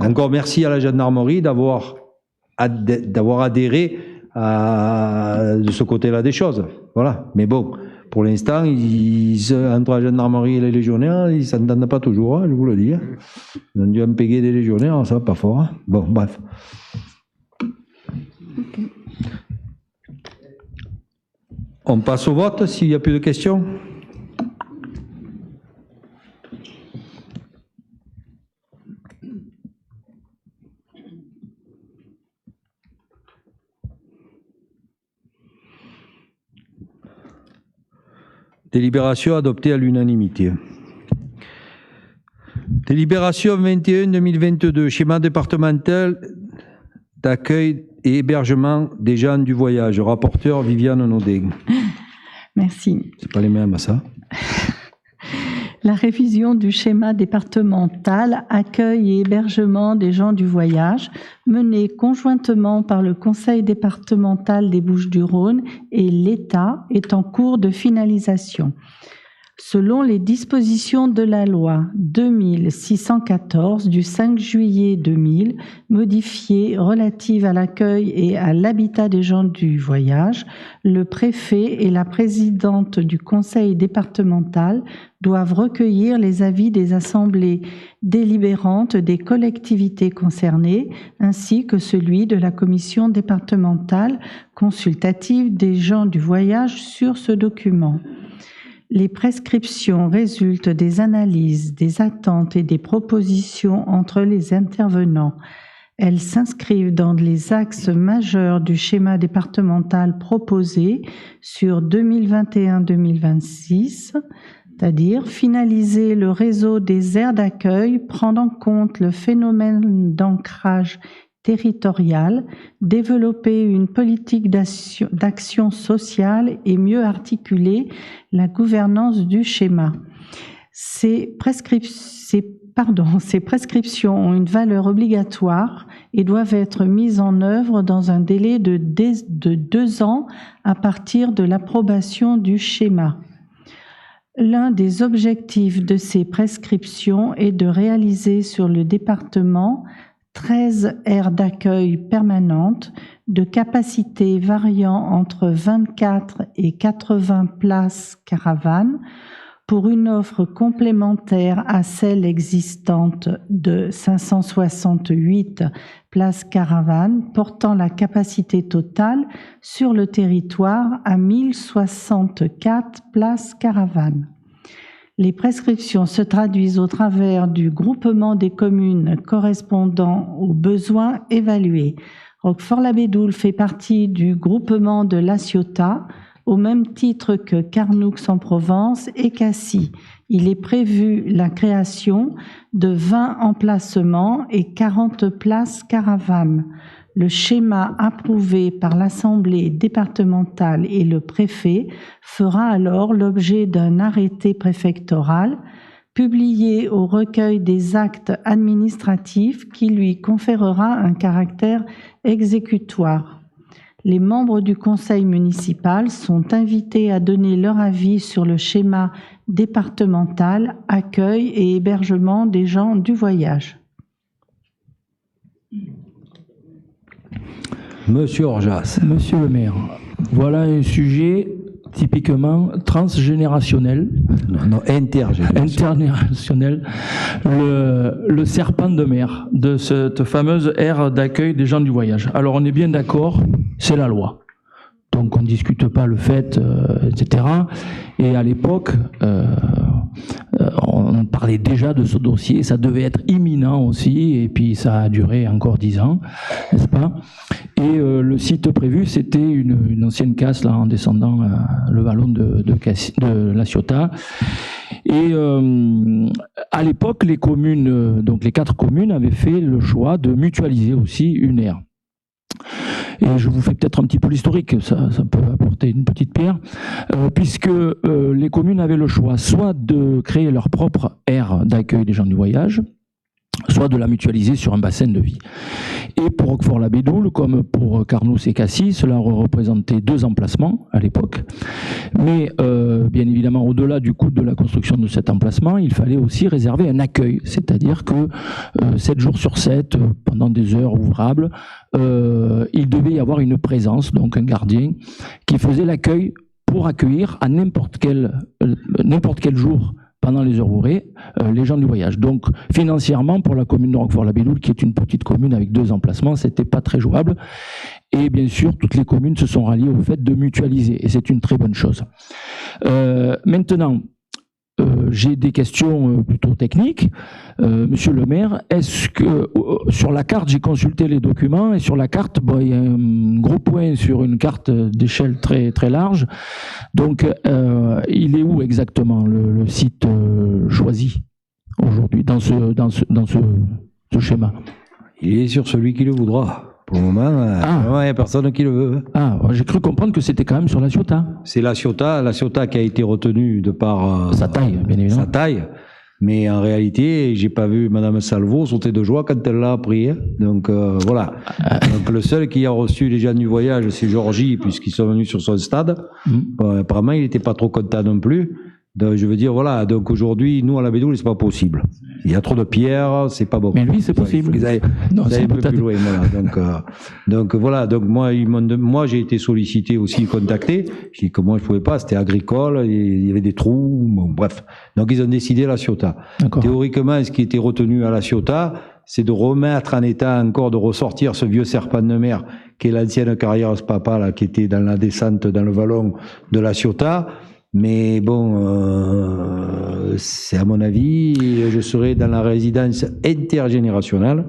Encore merci à la gendarmerie d'avoir adhéré de ce côté-là des choses. Voilà. Mais bon, pour l'instant, entre la gendarmerie et les légionnaires, ils ne s'entendent pas toujours, hein, je vous le dis. Hein. Ils ont dû impéguer des légionnaires, ça va pas fort. Hein. Bon, bref. On passe au vote s'il n'y a plus de questions. Délibération adoptée à l'unanimité. Délibération 21-2022, schéma départemental d'accueil et hébergement des gens du voyage. Rapporteur Viviane Naudin. Merci. C'est pas les mêmes, ça. La révision du schéma départemental accueil et hébergement des gens du voyage, menée conjointement par le Conseil départemental des Bouches-du-Rhône et l'État, est en cours de finalisation. Selon les dispositions de la loi 2614 du 5 juillet 2000, modifiée relative à l'accueil et à l'habitat des gens du voyage, le préfet et la présidente du conseil départemental doivent recueillir les avis des assemblées délibérantes des collectivités concernées, ainsi que celui de la commission départementale consultative des gens du voyage sur ce document. Les prescriptions résultent des analyses, des attentes et des propositions entre les intervenants. Elles s'inscrivent dans les axes majeurs du schéma départemental proposé sur 2021-2026, c'est-à-dire finaliser le réseau des aires d'accueil, prendre en compte le phénomène d'ancrage territoriale, développer une politique d'action sociale et mieux articuler la gouvernance du schéma. Ces prescriptions ont une valeur obligatoire et doivent être mises en œuvre dans un délai de 2 ans à partir de l'approbation du schéma. L'un des objectifs de ces prescriptions est de réaliser sur le département 13 aires d'accueil permanentes de capacité variant entre 24 et 80 places caravanes pour une offre complémentaire à celle existante de 568 places caravanes, portant la capacité totale sur le territoire à 1064 places caravanes. Les prescriptions se traduisent au travers du groupement des communes correspondant aux besoins évalués. Roquefort-la-Bédoule fait partie du groupement de La Ciotat, au même titre que Carnoux-en-Provence et Cassis. Il est prévu la création de 20 emplacements et 40 places caravanes. Le schéma approuvé par l'Assemblée départementale et le préfet fera alors l'objet d'un arrêté préfectoral publié au recueil des actes administratifs qui lui conférera un caractère exécutoire. Les membres du conseil municipal sont invités à donner leur avis sur le schéma départemental accueil et hébergement des gens du voyage. Monsieur Orjas. Monsieur le maire, voilà un sujet typiquement transgénérationnel, Non, intergénérationnel, le serpent de mer de cette fameuse aire d'accueil des gens du voyage. Alors on est bien d'accord, c'est la loi. Donc on ne discute pas le fait, etc. Et à l'époque, on parlait déjà de ce dossier, ça devait être imminent aussi, et puis ça a duré encore 10 ans, n'est-ce pas? Et le site prévu, c'était une ancienne casse là, en descendant le vallon de La Ciotat. Et à l'époque, les communes, donc les 4 communes, avaient fait le choix de mutualiser aussi une aire. Et je vous fais peut-être un petit peu l'historique, ça peut apporter une petite pierre, puisque les communes avaient le choix soit de créer leur propre aire d'accueil des gens du voyage, soit de la mutualiser sur un bassin de vie. Et pour Roquefort-la-Bédoule, comme pour Carnoux et Cassis, cela représentait 2 emplacements à l'époque. Mais bien évidemment, au-delà du coût de la construction de cet emplacement, il fallait aussi réserver un accueil, c'est-à-dire que 7 jours sur 7, pendant des heures ouvrables, il devait y avoir une présence, donc un gardien, qui faisait l'accueil pour accueillir à n'importe quel jour pendant les heures ouvrées, les gens du voyage. Donc, financièrement, pour la commune de Roquefort-la-Bédoule, qui est une petite commune avec 2 emplacements, c'était pas très jouable. Et bien sûr, toutes les communes se sont ralliées au fait de mutualiser, et c'est une très bonne chose. Maintenant, j'ai des questions plutôt techniques. Monsieur le maire, est-ce que sur la carte, j'ai consulté les documents, et sur la carte, il y a un gros point sur une carte d'échelle très, très large. Donc, il est où exactement le site choisi aujourd'hui dans ce schéma? Il est sur celui qui le voudra. Pour le moment, il n'y a personne qui le veut. Ah, j'ai cru comprendre que c'était quand même sur La Ciotat. C'est La Ciotat qui a été retenue de par sa taille, bien évidemment. Sa taille. Mais en réalité, j'ai pas vu Madame Salvo sauter de joie quand elle l'a appris. Hein. Donc voilà. Donc le seul qui a reçu les gens du voyage, c'est Georgie, puisqu'ils sont venus sur son stade. Bon, apparemment, il n'était pas trop content non plus. Donc, je veux dire, voilà. Donc aujourd'hui, nous à la Bédoule, c'est pas possible. Il y a trop de pierres, c'est pas bon. Mais lui, c'est possible. Vous allez un peu plus loin, voilà. Donc voilà. Donc moi, j'ai été sollicité aussi, contacté. J'ai dit que moi, je pouvais pas. C'était agricole, il y avait des trous. Bon, bref. Donc ils ont décidé La Ciotat. Théoriquement, ce qui était retenu à La Ciotat, c'est de remettre en état encore, de ressortir ce vieux serpent de mer qui est l'ancienne carrière Papa, là, qui était dans la descente dans le vallon de La Ciotat. Mais bon, c'est à mon avis, je serai dans la résidence intergénérationnelle.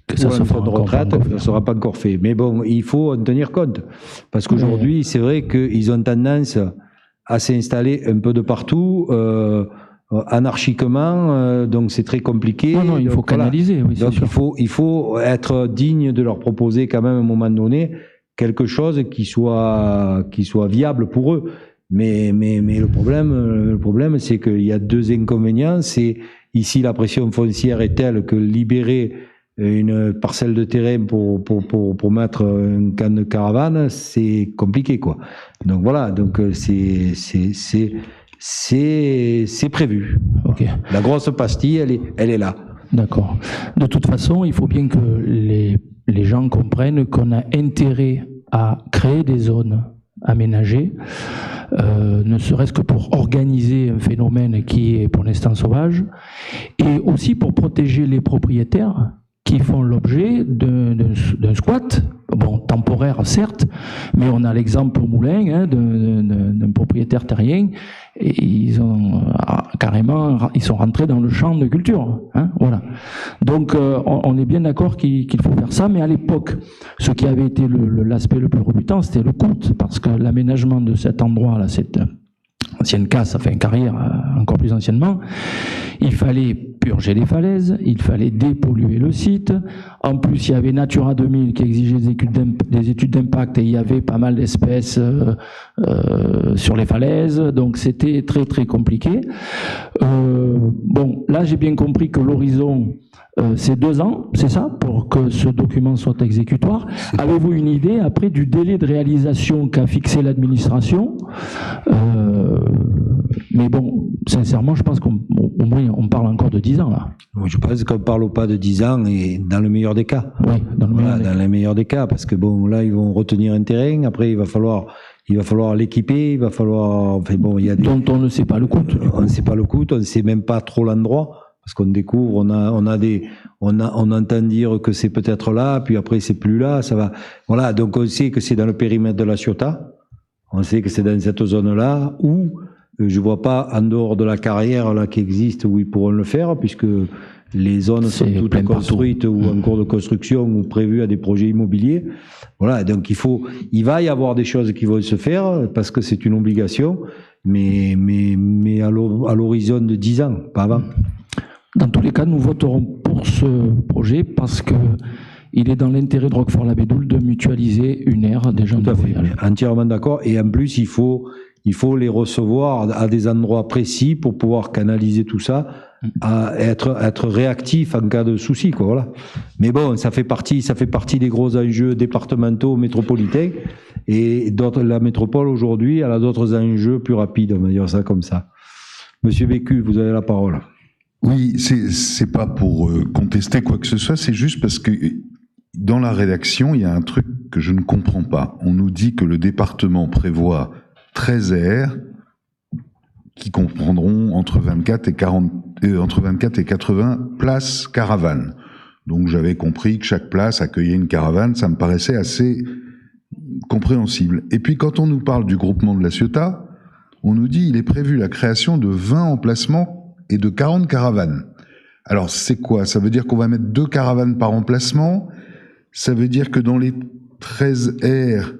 Que ça sera de retraite, ça ne sera pas encore fait. Mais bon, il faut en tenir compte. Parce qu'aujourd'hui, c'est vrai qu'ils ont tendance à s'installer un peu de partout, anarchiquement, donc c'est très compliqué. Non, il faut canaliser. Oui, donc il faut être digne de leur proposer quand même à un moment donné quelque chose qui soit viable pour eux. Mais le problème, c'est qu'il y a 2 inconvénients. C'est ici la pression foncière est telle que libérer une parcelle de terrain pour mettre un camp de caravane, c'est compliqué, quoi. Donc voilà, donc c'est prévu. Ok. La grosse pastille, elle est là. D'accord. De toute façon, il faut bien que les gens comprennent qu'on a intérêt à créer des zones aménagées, ne serait-ce que pour organiser un phénomène qui est pour l'instant sauvage, et aussi pour protéger les propriétaires qui font l'objet d'un squat, bon, temporaire certes, mais on a l'exemple au Moulin hein, d'un propriétaire terrien, et ils sont rentrés dans le champ de culture. Hein, voilà. Donc on est bien d'accord qu'il faut faire ça, mais à l'époque, ce qui avait été l'aspect le plus rebutant, c'était le coût, parce que l'aménagement de cet endroit-là, cette ancienne casse, enfin carrière encore plus anciennement, il fallait purger les falaises, il fallait dépolluer le site. En plus, il y avait Natura 2000 qui exigeait des études d'impact et il y avait pas mal d'espèces sur les falaises, donc c'était très très compliqué. Bon, là j'ai bien compris que l'horizon c'est 2 ans, c'est ça, pour que ce document soit exécutoire. Avez-vous une idée après du délai de réalisation qu'a fixé l'administration? Mais bon, sincèrement, je pense qu'au moins on parle encore de 10 ans là. Je pense qu'on ne parle pas de 10 ans et dans le meilleur des cas. Oui, dans le meilleur des cas, parce que bon, là ils vont retenir un terrain, après il va falloir l'équiper, il va falloir, enfin bon, il y a des... dont on ne sait pas le coût. On ne sait pas le coût, on ne sait même pas trop l'endroit. Parce qu'on découvre, on entend dire que c'est peut-être là, puis après c'est plus là, ça va. Voilà, donc on sait que c'est dans le périmètre de la Ciotat, on sait que c'est dans cette zone-là, où je vois pas en dehors de la carrière là qui existe où ils pourront le faire, puisque les zones sont toutes construites ou en cours de construction ou prévues à des projets immobiliers. Voilà, donc il va y avoir des choses qui vont se faire parce que c'est une obligation, mais à l'horizon de 10 ans, pas avant. Dans tous les cas, nous voterons pour ce projet parce que il est dans l'intérêt de Roquefort-la-Bédoule de mutualiser une aire des gens de voyage. Entièrement d'accord. Et en plus, il faut les recevoir à des endroits précis pour pouvoir canaliser tout ça, à être réactif en cas de souci, quoi. Voilà. Mais bon, ça fait partie des gros enjeux départementaux, métropolitains. Et la métropole aujourd'hui, elle a d'autres enjeux plus rapides, on va dire ça comme ça. Monsieur Bécu, vous avez la parole. Oui, c'est pas pour contester quoi que ce soit, c'est juste parce que dans la rédaction, il y a un truc que je ne comprends pas. On nous dit que le département prévoit 13 aires qui comprendront entre 24 et 80 places caravanes. Donc j'avais compris que chaque place accueillait une caravane, ça me paraissait assez compréhensible. Et puis quand on nous parle du groupement de la Ciotat, on nous dit il est prévu la création de 20 emplacements et de 40 caravanes. Alors c'est quoi? Ça veut dire qu'on va mettre 2 caravanes par emplacement? Ça veut dire que dans les 13 aires,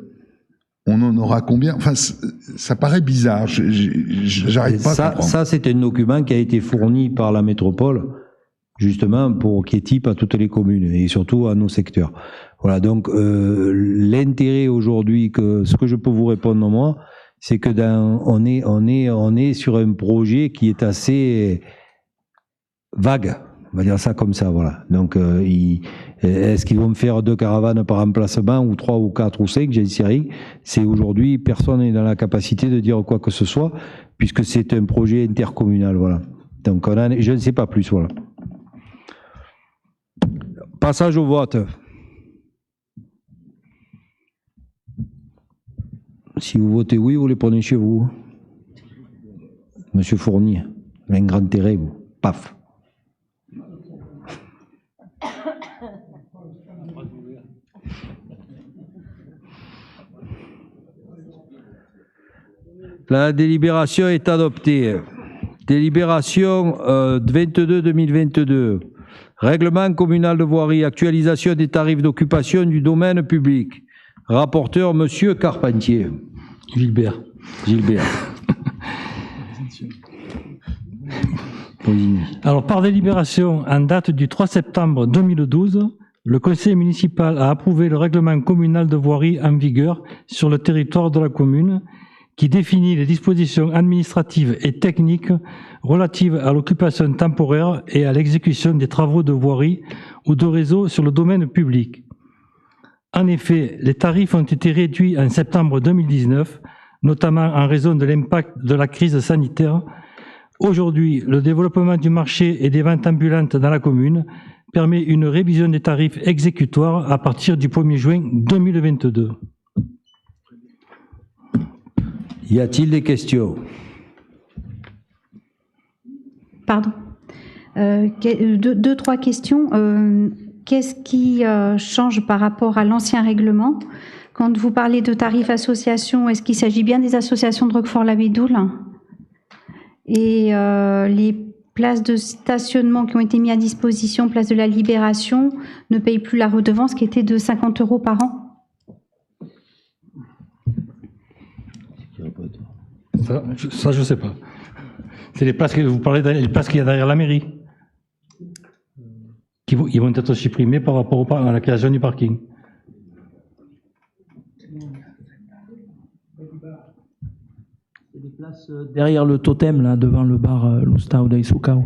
on en aura combien? Enfin, ça paraît bizarre, j'arrive pas à comprendre. Ça, c'est un document qui a été fourni par la métropole, justement, qui est type à toutes les communes, et surtout à nos secteurs. Voilà, donc l'intérêt aujourd'hui, ce que je peux vous répondre moi, c'est que on est sur un projet qui est assez vague, on va dire ça comme ça, voilà. Donc, est-ce qu'ils vont me faire 2 caravanes par emplacement, ou 3 ou 4 ou 5, j'ai sais rien. C'est aujourd'hui, personne n'est dans la capacité de dire quoi que ce soit, puisque c'est un projet intercommunal, voilà. Donc, je ne sais pas plus, voilà. Passage au vote. Si vous votez oui, vous les prenez chez vous. Monsieur Fournier, un grand intérêt, vous. Paf. La délibération est adoptée. Délibération 22-2022. Règlement communal de voirie, actualisation des tarifs d'occupation du domaine public. Rapporteur, Monsieur Carpentier. Gilbert. Alors, par délibération en date du 3 septembre 2012, le conseil municipal a approuvé le règlement communal de voirie en vigueur sur le territoire de la commune qui définit les dispositions administratives et techniques relatives à l'occupation temporaire et à l'exécution des travaux de voirie ou de réseau sur le domaine public. En effet, les tarifs ont été réduits en septembre 2019, notamment en raison de l'impact de la crise sanitaire. Aujourd'hui, le développement du marché et des ventes ambulantes dans la commune permet une révision des tarifs exécutoires à partir du 1er juin 2022. Y a-t-il des questions? Pardon. 2-3 questions. qu'est-ce qui change par rapport à l'ancien règlement? Quand vous parlez de tarifs associations, est-ce qu'il s'agit bien des associations de Roquefort-la-Bédoule? Et les places de stationnement qui ont été mises à disposition, place de la Libération, ne payent plus la redevance qui était de 50 € par an? Ça, je ne sais pas. C'est les places que vous parlez, les places qu'il y a derrière la mairie. Ils vont être supprimées par rapport à la création du parking. C'est des places derrière le totem, là, devant le bar Lustau d'Aisukao.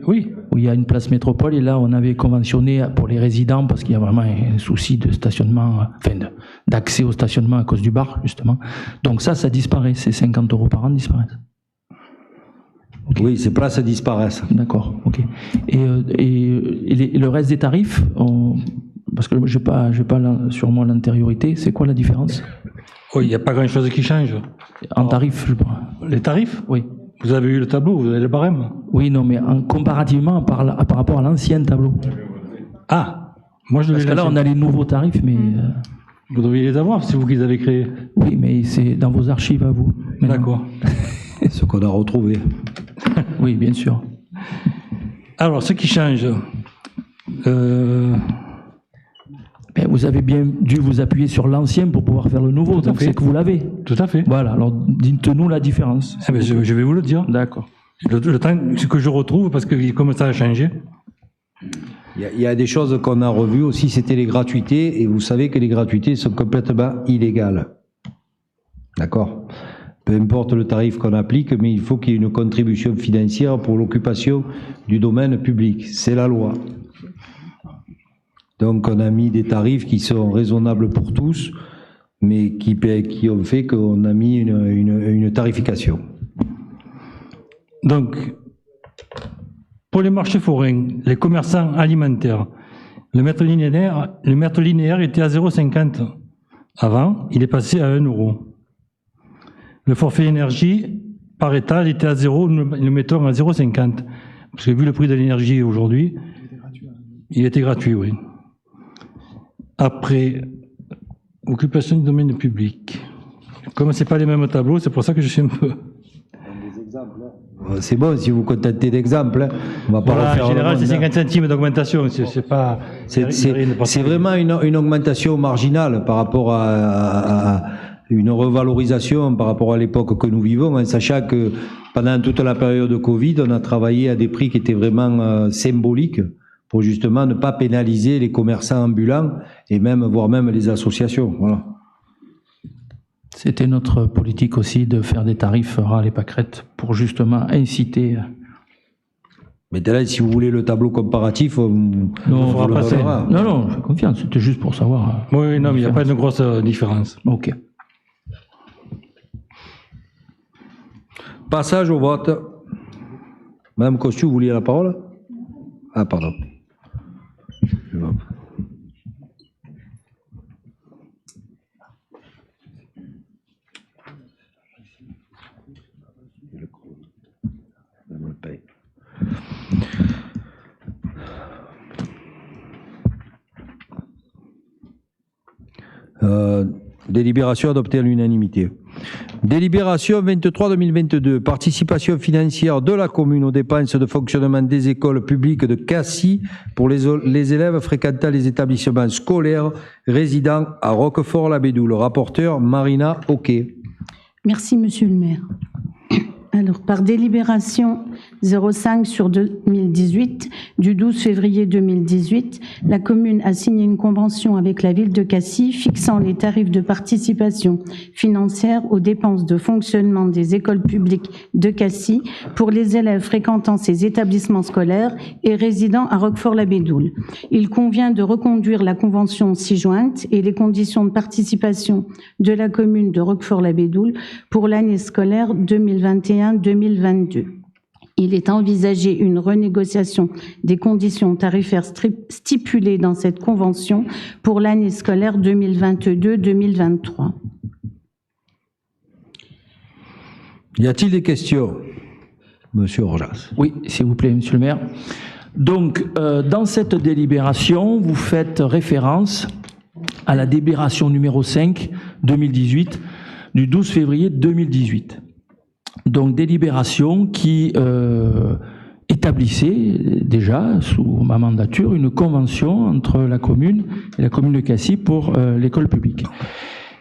Oui. Où il y a une place métropole, et là, on avait conventionné pour les résidents, parce qu'il y a vraiment un souci de stationnement, enfin, d'accès au stationnement à cause du bar, justement. Donc ça disparaît, ces 50 € par an disparaissent. Okay. Oui, ces places disparaissent. D'accord, ok. Et le reste des tarifs, parce que je n'ai pas sur moi l'antériorité, c'est quoi la différence? Oui, il n'y a pas grand-chose qui change. En tarifs, je crois. Les tarifs? Oui. Vous avez eu le tableau, vous avez le barème? Oui, non, mais comparativement par rapport à l'ancien tableau. Ah, moi je l'ai. Parce que là, on a les nouveaux tarifs, mais... Vous devriez les avoir, c'est vous qui les avez créés. Oui, mais c'est dans vos archives à vous. D'accord. Ce qu'on a retrouvé. Oui, bien sûr. Alors, ce qui change... vous avez bien dû vous appuyer sur l'ancien pour pouvoir faire le nouveau, donc c'est que vous l'avez. Tout à fait. Voilà, alors dites-nous la différence. Je vais vous le dire. D'accord. Le temps, ce que je retrouve, parce que comme ça a changé... Il y a des choses qu'on a revues aussi, c'était les gratuités, et vous savez que les gratuités sont complètement illégales. D'accord? Peu importe le tarif qu'on applique, mais il faut qu'il y ait une contribution financière pour l'occupation du domaine public. C'est la loi. Donc on a mis des tarifs qui sont raisonnables pour tous, mais qui ont fait qu'on a mis une tarification. Donc, pour les marchés forains, les commerçants alimentaires, le mètre linéaire était à 0,50 avant, il est passé à 1 €. Le forfait énergie, par état, il était à 0, nous le mettons à 0,50. Parce que vu le prix de l'énergie aujourd'hui, il était gratuit, oui. Après, occupation du domaine public. Comme ce n'est pas les mêmes tableaux, c'est pour ça que je suis un peu... C'est bon, si vous contentez d'exemples, on va pas refaire. En général, c'est 50 centimes d'augmentation, c'est pas... C'est vraiment une augmentation marginale par rapport à une revalorisation par rapport à l'époque que nous vivons, en sachant que pendant toute la période de Covid, on a travaillé à des prix qui étaient vraiment symboliques pour justement ne pas pénaliser les commerçants ambulants et voire même les associations. Voilà. C'était notre politique aussi de faire des tarifs râles et pâquerettes pour justement inciter. Mais là, si vous voulez le tableau comparatif, non, non, je fais confiance, c'était juste pour savoir. Oui, non, mais il n'y a pas de grosse différence. Ok. Passage au vote. Madame Costu, vous vouliez la parole? Ah, pardon. Délibération adoptée à l'unanimité. Délibération 23-2022, participation financière de la commune aux dépenses de fonctionnement des écoles publiques de Cassis pour les élèves fréquentant les établissements scolaires résidant à Roquefort-la-Bédoule. Rapporteur Marina Oquet. Merci, Monsieur le maire. Alors, par délibération 05/2018 du 12 février 2018, la commune a signé une convention avec la ville de Cassis fixant les tarifs de participation financière aux dépenses de fonctionnement des écoles publiques de Cassis pour les élèves fréquentant ces établissements scolaires et résidant à Roquefort-la-Bédoule. Il convient de reconduire la convention ci-jointe et les conditions de participation de la commune de Roquefort-la-Bédoule pour l'année scolaire 2021-2022. Il est envisagé une renégociation des conditions tarifaires stipulées dans cette convention pour l'année scolaire 2022-2023. Y a-t-il des questions? Monsieur Orjas. Oui, s'il vous plaît, monsieur le maire. Donc, dans cette délibération, vous faites référence à la délibération numéro 5 2018 du 12 février 2018. Donc, délibération qui établissait déjà, sous ma mandature, une convention entre la commune et la commune de Cassis pour l'école publique.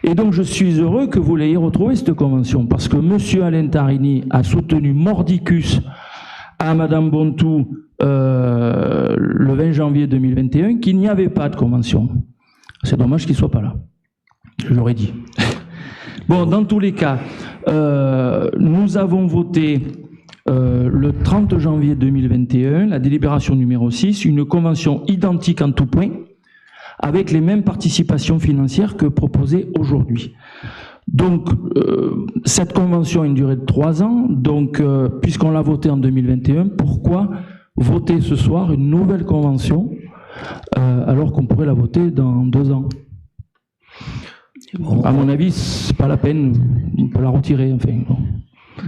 Et donc, je suis heureux que vous l'ayez retrouvée, cette convention, parce que M. Alain Tarini a soutenu mordicus à Mme Bontou le 20 janvier 2021 qu'il n'y avait pas de convention. C'est dommage qu'il ne soit pas là. Je l'aurais dit. Bon, dans tous les cas, nous avons voté le 30 janvier 2021, la délibération numéro 6, une convention identique en tout point, avec les mêmes participations financières que proposées aujourd'hui. Donc, cette convention a une durée de 3 ans, donc, puisqu'on l'a votée en 2021, pourquoi voter ce soir une nouvelle convention, alors qu'on pourrait la voter dans 2 ans? À mon avis, c'est pas la peine, on peut la retirer, enfin. Bon.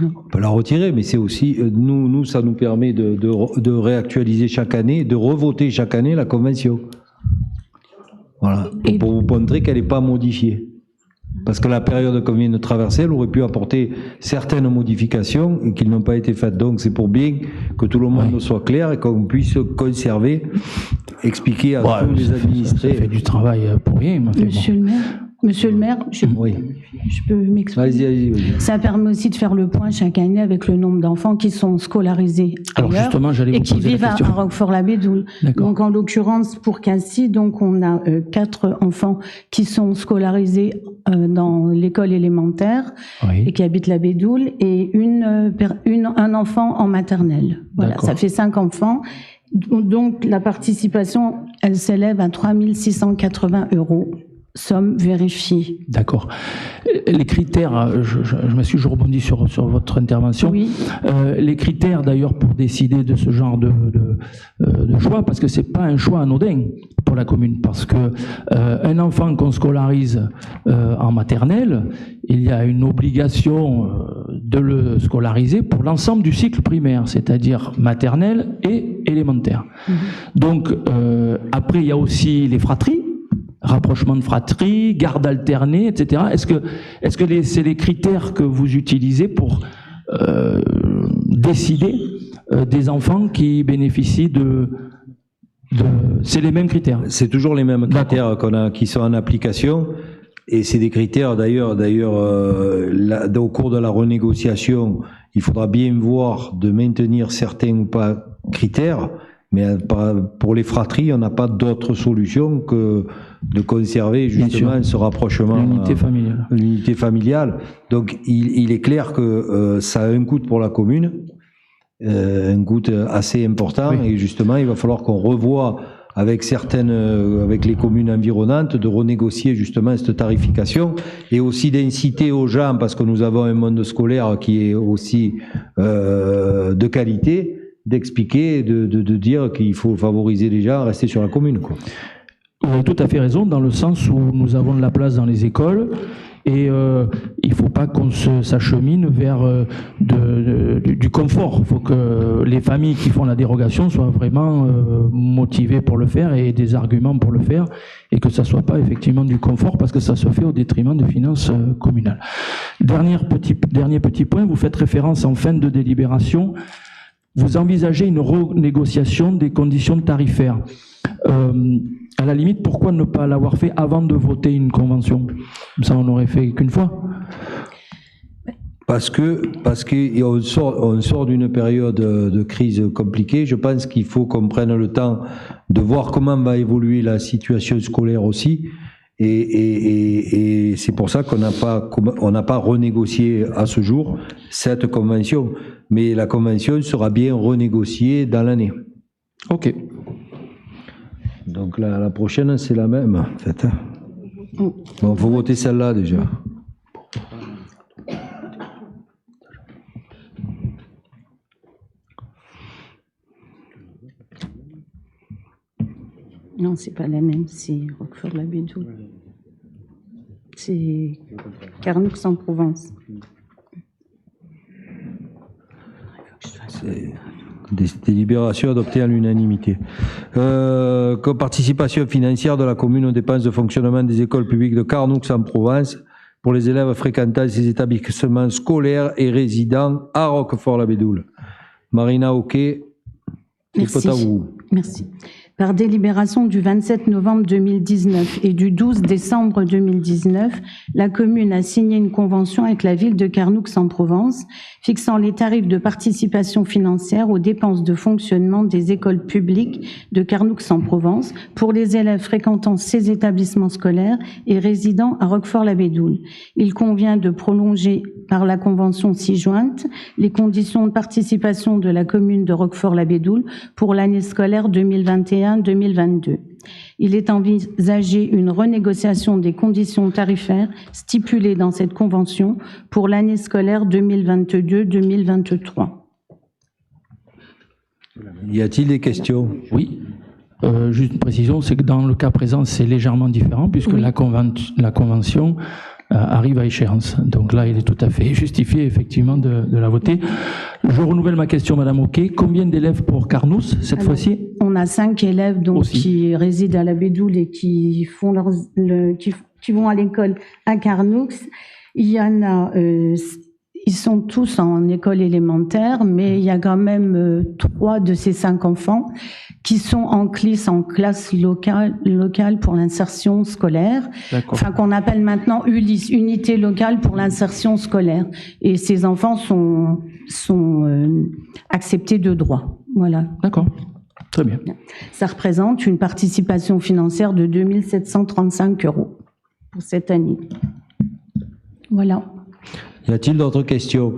On peut la retirer, mais c'est aussi, nous, ça nous permet de réactualiser chaque année, de revoter chaque année la convention. Voilà, pour vous montrer qu'elle n'est pas modifiée. Parce que la période qu'on vient de traverser, elle aurait pu apporter certaines modifications et qui n'ont pas été faites. Donc c'est pour bien que tout le monde soit clair et qu'on puisse conserver, expliquer à tous les administrés. Ça fait du travail pour rien. Monsieur le maire, je peux m'exprimer. Allez-y. Ça permet aussi de faire le point chaque année avec le nombre d'enfants qui sont scolarisés ailleurs et qui vivent à Roquefort-la-Bédoule. Donc en l'occurrence pour Cassis, donc on a 4 enfants qui sont scolarisés dans l'école élémentaire et qui habitent la Bédoule et un enfant en maternelle. Voilà, ça fait 5 enfants. Donc la participation, elle s'élève à 3 680 €. Somme vérifiée. D'accord. Les critères, je rebondis sur votre intervention. Oui. Les critères d'ailleurs pour décider de ce genre de choix, parce que c'est pas un choix anodin pour la commune, parce que un enfant qu'on scolarise en maternelle, il y a une obligation de le scolariser pour l'ensemble du cycle primaire, c'est-à-dire maternelle et élémentaire. Donc après il y a aussi les fratries, rapprochement de fratrie, garde alternée, etc. Est-ce que c'est les critères que vous utilisez pour décider des enfants qui bénéficient de c'est les mêmes critères? C'est toujours les mêmes critères qui sont en application. Et c'est des critères, d'ailleurs, au cours de la renégociation, il faudra bien voir de maintenir certains ou pas critères. Mais pour les fratries, on n'a pas d'autre solution que de conserver justement ce rapprochement. L'unité familiale. Donc il est clair que ça a un coût pour la commune, un coût assez important, et justement il va falloir qu'on revoie avec avec les communes environnantes, de renégocier justement cette tarification, et aussi d'inciter aux gens, parce que nous avons un monde scolaire qui est aussi de qualité, d'expliquer, de dire qu'il faut favoriser les gens à rester sur la commune, quoi. Vous avez tout à fait raison, dans le sens où nous avons de la place dans les écoles, et il ne faut pas qu'on s'achemine vers du confort. Il faut que les familles qui font la dérogation soient vraiment motivées pour le faire et des arguments pour le faire, et que ça ne soit pas effectivement du confort, parce que ça se fait au détriment des finances communales. Dernier petit point, vous faites référence en fin de délibération. Vous envisagez une renégociation des conditions tarifaires. À la limite, pourquoi ne pas l'avoir fait avant de voter une convention? Ça, on n'aurait fait qu'une fois. Parce qu'on sort d'une période de crise compliquée. Je pense qu'il faut qu'on prenne le temps de voir comment va évoluer la situation scolaire aussi. Et c'est pour ça qu'on n'a pas renégocié à ce jour cette convention. Mais la convention sera bien renégociée dans l'année. Ok. Donc la prochaine, c'est la même, en fait. Bon, il faut voter celle-là déjà. Non, c'est pas la même, c'est Roquefort-la-Bédoule. C'est Carnoux-en-Provence. Des délibérations adoptées à l'unanimité. Participation financière de la commune aux dépenses de fonctionnement des écoles publiques de Carnoux en Provence pour les élèves fréquentant ces établissements scolaires et résidant à Roquefort-la-Bédoule. Marina Oquet, c'est à vous. Merci. Par délibération du 27 novembre 2019 et du 12 décembre 2019, la commune a signé une convention avec la ville de Carnoux en Provence, fixant les tarifs de participation financière aux dépenses de fonctionnement des écoles publiques de Carnoux en Provence pour les élèves fréquentant ces établissements scolaires et résidant à Roquefort-la-Bédoule. Il convient de prolonger par la convention ci-jointe les conditions de participation de la commune de Roquefort-la-Bédoule pour l'année scolaire 2021-2022. Il est envisagé une renégociation des conditions tarifaires stipulées dans cette convention pour l'année scolaire 2022-2023. Y a-t-il des questions? Oui. Juste une précision, c'est que dans le cas présent, c'est légèrement différent puisque Oui. la convention arrive à échéance. Donc là, il est tout à fait justifié, effectivement, de la voter. Je renouvelle ma question, Madame Oquet. Combien d'élèves pour Carnoux, cette Alors, fois-ci? On a 5 élèves donc, Aussi. qui résident à la Bédoule et qui vont à l'école à Carnoux. Il y en a, ils sont tous en école élémentaire, mais il y a quand même 3 de ces 5 enfants qui sont en classe locale pour l'insertion scolaire, D'accord. enfin qu'on appelle maintenant ULIS, unité locale pour l'insertion scolaire. Et ces enfants sont acceptés de droit. Voilà. D'accord. Très bien. Ça représente une participation financière de 2 735 € pour cette année. Voilà. Y a-t-il d'autres questions?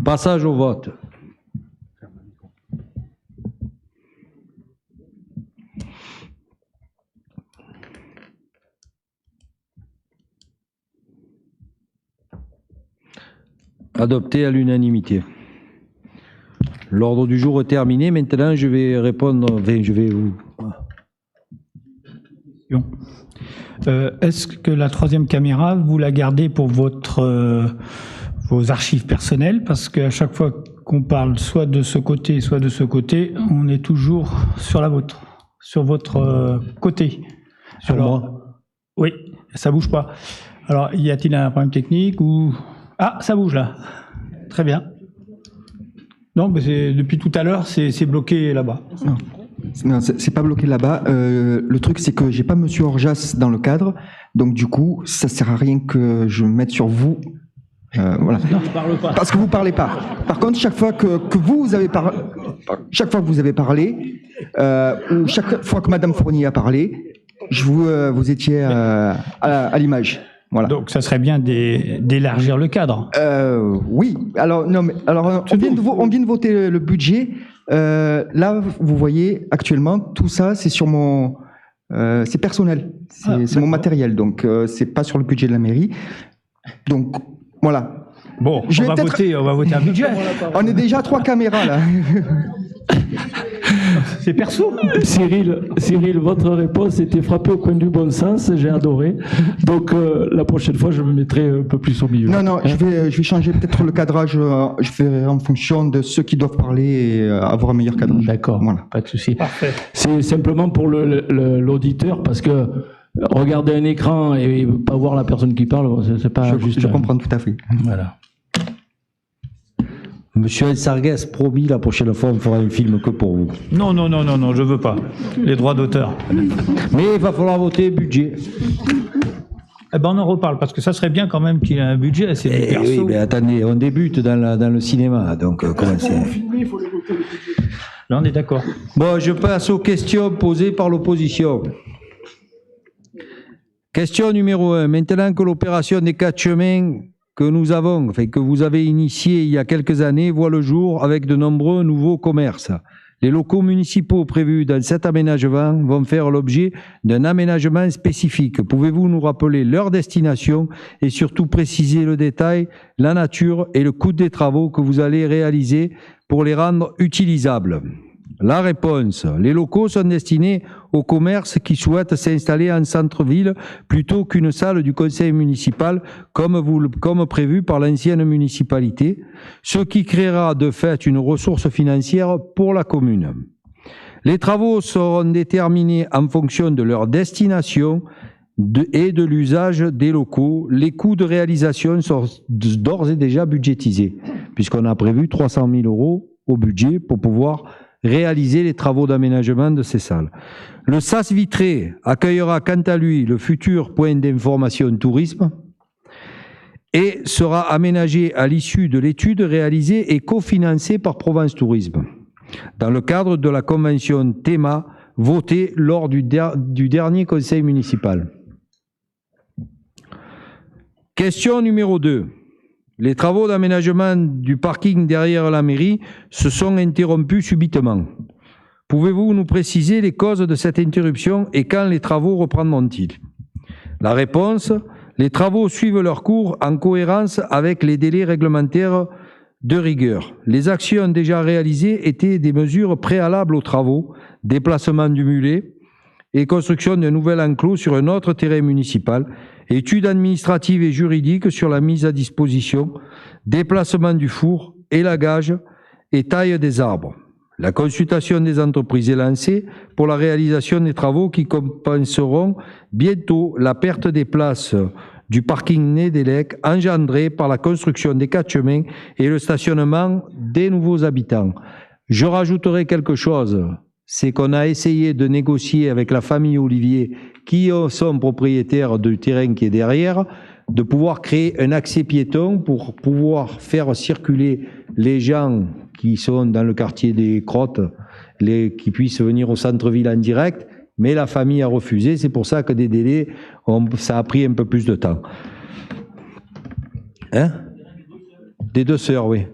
Passage au vote. Adopté à l'unanimité. L'ordre du jour est terminé. Maintenant, je vais répondre. Enfin, je vais vous. Est-ce que la troisième caméra, vous la gardez pour vos archives personnelles? Parce qu'à chaque fois qu'on parle soit de ce côté, soit de ce côté, on est toujours sur votre côté. Sur moi? Oui, ça bouge pas. Alors, y a-t-il un problème technique ou... Ah, ça bouge là. Très bien. Non, mais depuis tout à l'heure, c'est bloqué là-bas. Non, c'est pas bloqué là-bas. Le truc, c'est que j'ai pas Monsieur Orjas dans le cadre, donc du coup, ça sert à rien que je me mette sur vous. Voilà. Non, je parle pas. Parce que vous parlez pas. Par contre, chaque fois que vous avez parlé, ou chaque fois que Madame Fournier a parlé, vous étiez à l'image. Voilà. Donc, ça serait bien d'élargir le cadre. Oui. Alors non, mais alors on vient de voter le budget. Là, vous voyez actuellement tout ça, c'est sur mon, c'est personnel, c'est mon matériel, donc c'est pas sur le budget de la mairie. Donc voilà. Bon, on va voter un budget. On est déjà à 3 caméras là. C'est perso. Cyril, votre réponse était frappée au coin du bon sens, j'ai adoré. Donc la prochaine fois, je me mettrai un peu plus au milieu. Non, je vais changer peut-être le cadrage, je ferai en fonction de ceux qui doivent parler et avoir un meilleur cadrage. D'accord, voilà. Pas de souci. Parfait. C'est simplement pour l'auditeur, parce que regarder un écran et pas voir la personne qui parle, c'est pas juste. Je comprends tout à fait. Voilà. Monsieur El Sargues, promis, la prochaine fois, on fera un film que pour vous. Non, je veux pas. Les droits d'auteur. Mais il va falloir voter budget. Eh ben, on en reparle, parce que ça serait bien quand même qu'il y ait un budget, c'est du perso. Oui, mais attendez, on débute dans le cinéma, donc commencez. Là, on est d'accord. Bon, je passe aux questions posées par l'opposition. Question numéro 1. Maintenant que l'opération des 4 chemins que nous avons, enfin, que vous avez initiée il y a quelques années, voit le jour avec de nombreux nouveaux commerces. Les locaux municipaux prévus dans cet aménagement vont faire l'objet d'un aménagement spécifique. Pouvez-vous nous rappeler leur destination et surtout préciser le détail, la nature et le coût des travaux que vous allez réaliser pour les rendre utilisables? La réponse, les locaux sont destinés aux commerces qui souhaitent s'installer en centre-ville plutôt qu'une salle du conseil municipal comme prévu par l'ancienne municipalité, ce qui créera de fait une ressource financière pour la commune. Les travaux seront déterminés en fonction de leur destination et de l'usage des locaux. Les coûts de réalisation sont d'ores et déjà budgétisés, puisqu'on a prévu 300 000 € au budget pour pouvoir réaliser les travaux d'aménagement de ces salles. Le SAS Vitré accueillera quant à lui le futur point d'information tourisme et sera aménagé à l'issue de l'étude réalisée et cofinancée par Provence Tourisme, dans le cadre de la convention THEMA votée lors du dernier conseil municipal. Question numéro 2. Les travaux d'aménagement du parking derrière la mairie se sont interrompus subitement. Pouvez-vous nous préciser les causes de cette interruption et quand les travaux reprendront-ils? La réponse, les travaux suivent leur cours en cohérence avec les délais réglementaires de rigueur. Les actions déjà réalisées étaient des mesures préalables aux travaux, déplacement du mulet et construction d'un nouvel enclos sur un autre terrain municipal, études administratives et juridiques sur la mise à disposition, déplacement du four, élagage et taille des arbres. La consultation des entreprises est lancée pour la réalisation des travaux qui compenseront bientôt la perte des places du parking Nédélec engendrée par la construction des 4 chemins et le stationnement des nouveaux habitants. Je rajouterai quelque chose, c'est qu'on a essayé de négocier avec la famille Olivier, qui sont propriétaires du terrain qui est derrière, de pouvoir créer un accès piéton pour pouvoir faire circuler les gens qui sont dans le quartier des Crottes, qui puissent venir au centre-ville en direct, mais la famille a refusé, c'est pour ça que des délais, ça a pris un peu plus de temps. Hein? Des 2 sœurs, oui.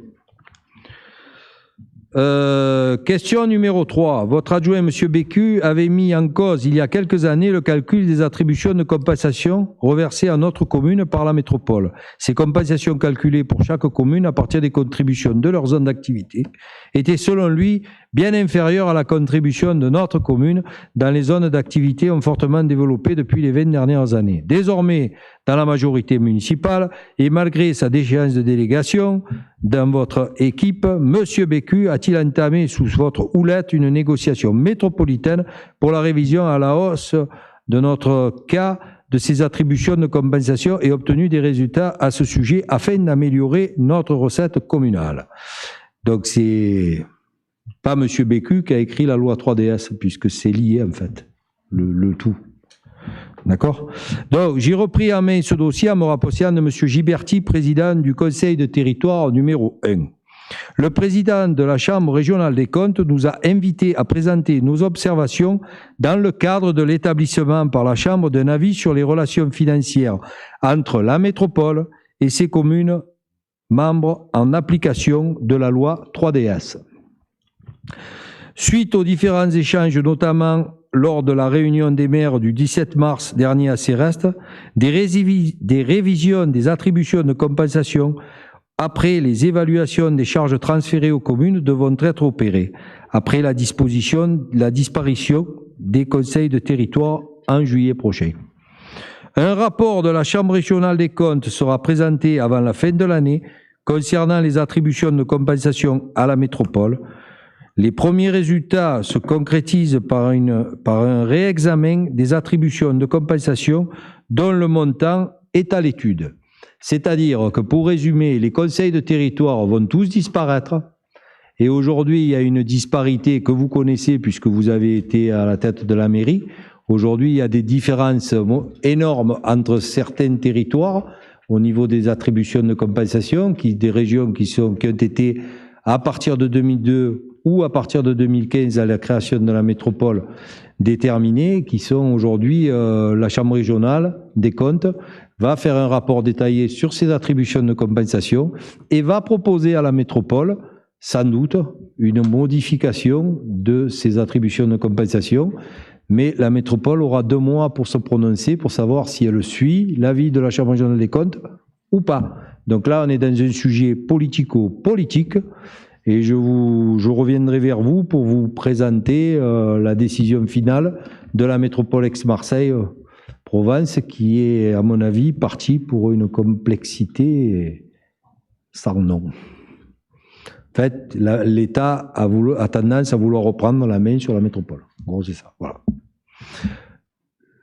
Question numéro 3. Votre adjoint, M. Bécu, avait mis en cause il y a quelques années le calcul des attributions de compensation reversées à notre commune par la métropole. Ces compensations calculées pour chaque commune à partir des contributions de leur zone d'activité étaient selon lui bien inférieures à la contribution de notre commune dans les zones d'activité ont fortement développé depuis les 20 dernières années. Désormais, dans la majorité municipale, et malgré sa déchéance de délégation dans votre équipe, M. Bécu a-t-il entamé sous votre houlette une négociation métropolitaine pour la révision à la hausse de notre cas de ces attributions de compensation et obtenu des résultats à ce sujet afin d'améliorer notre recette communale? Donc c'est pas M. Bécu qui a écrit la loi 3DS, puisque c'est lié en fait, le tout. D'accord? Donc, j'ai repris en main ce dossier en me rapprochant de M. Giberti, président du conseil de territoire numéro 1. Le président de la Chambre régionale des comptes nous a invités à présenter nos observations dans le cadre de l'établissement par la Chambre d'un avis sur les relations financières entre la métropole et ses communes membres en application de la loi 3DS. Suite aux différents échanges, notamment lors de la réunion des maires du 17 mars dernier à Céreste, des révisions des attributions de compensation après les évaluations des charges transférées aux communes devront être opérées, après la disparition des conseils de territoire en juillet prochain. Un rapport de la Chambre régionale des comptes sera présenté avant la fin de l'année concernant les attributions de compensation à la métropole. Les premiers résultats se concrétisent par un réexamen des attributions de compensation dont le montant est à l'étude. C'est-à-dire que, pour résumer, les conseils de territoire vont tous disparaître. Et aujourd'hui, il y a une disparité que vous connaissez puisque vous avez été à la tête de la mairie. Aujourd'hui, il y a des différences énormes entre certains territoires au niveau des attributions de compensation, des régions qui ont été, à partir de 2002 ou à partir de 2015, à la création de la métropole, déterminées, qui sont aujourd'hui, la Chambre régionale des comptes va faire un rapport détaillé sur ces attributions de compensation et va proposer à la métropole, sans doute, une modification de ces attributions de compensation. Mais la métropole aura 2 mois pour se prononcer, pour savoir si elle suit l'avis de la Chambre régionale des comptes ou pas. Donc là, on est dans un sujet politico-politique Et je reviendrai vers vous pour vous présenter la décision finale de la métropole Aix-Marseille-Provence, qui est, à mon avis, partie pour une complexité sans nom. En fait, l'État a tendance à vouloir reprendre la main sur la métropole. En gros, c'est ça. Voilà.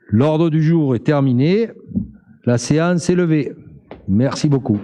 L'ordre du jour est terminé. La séance est levée. Merci beaucoup.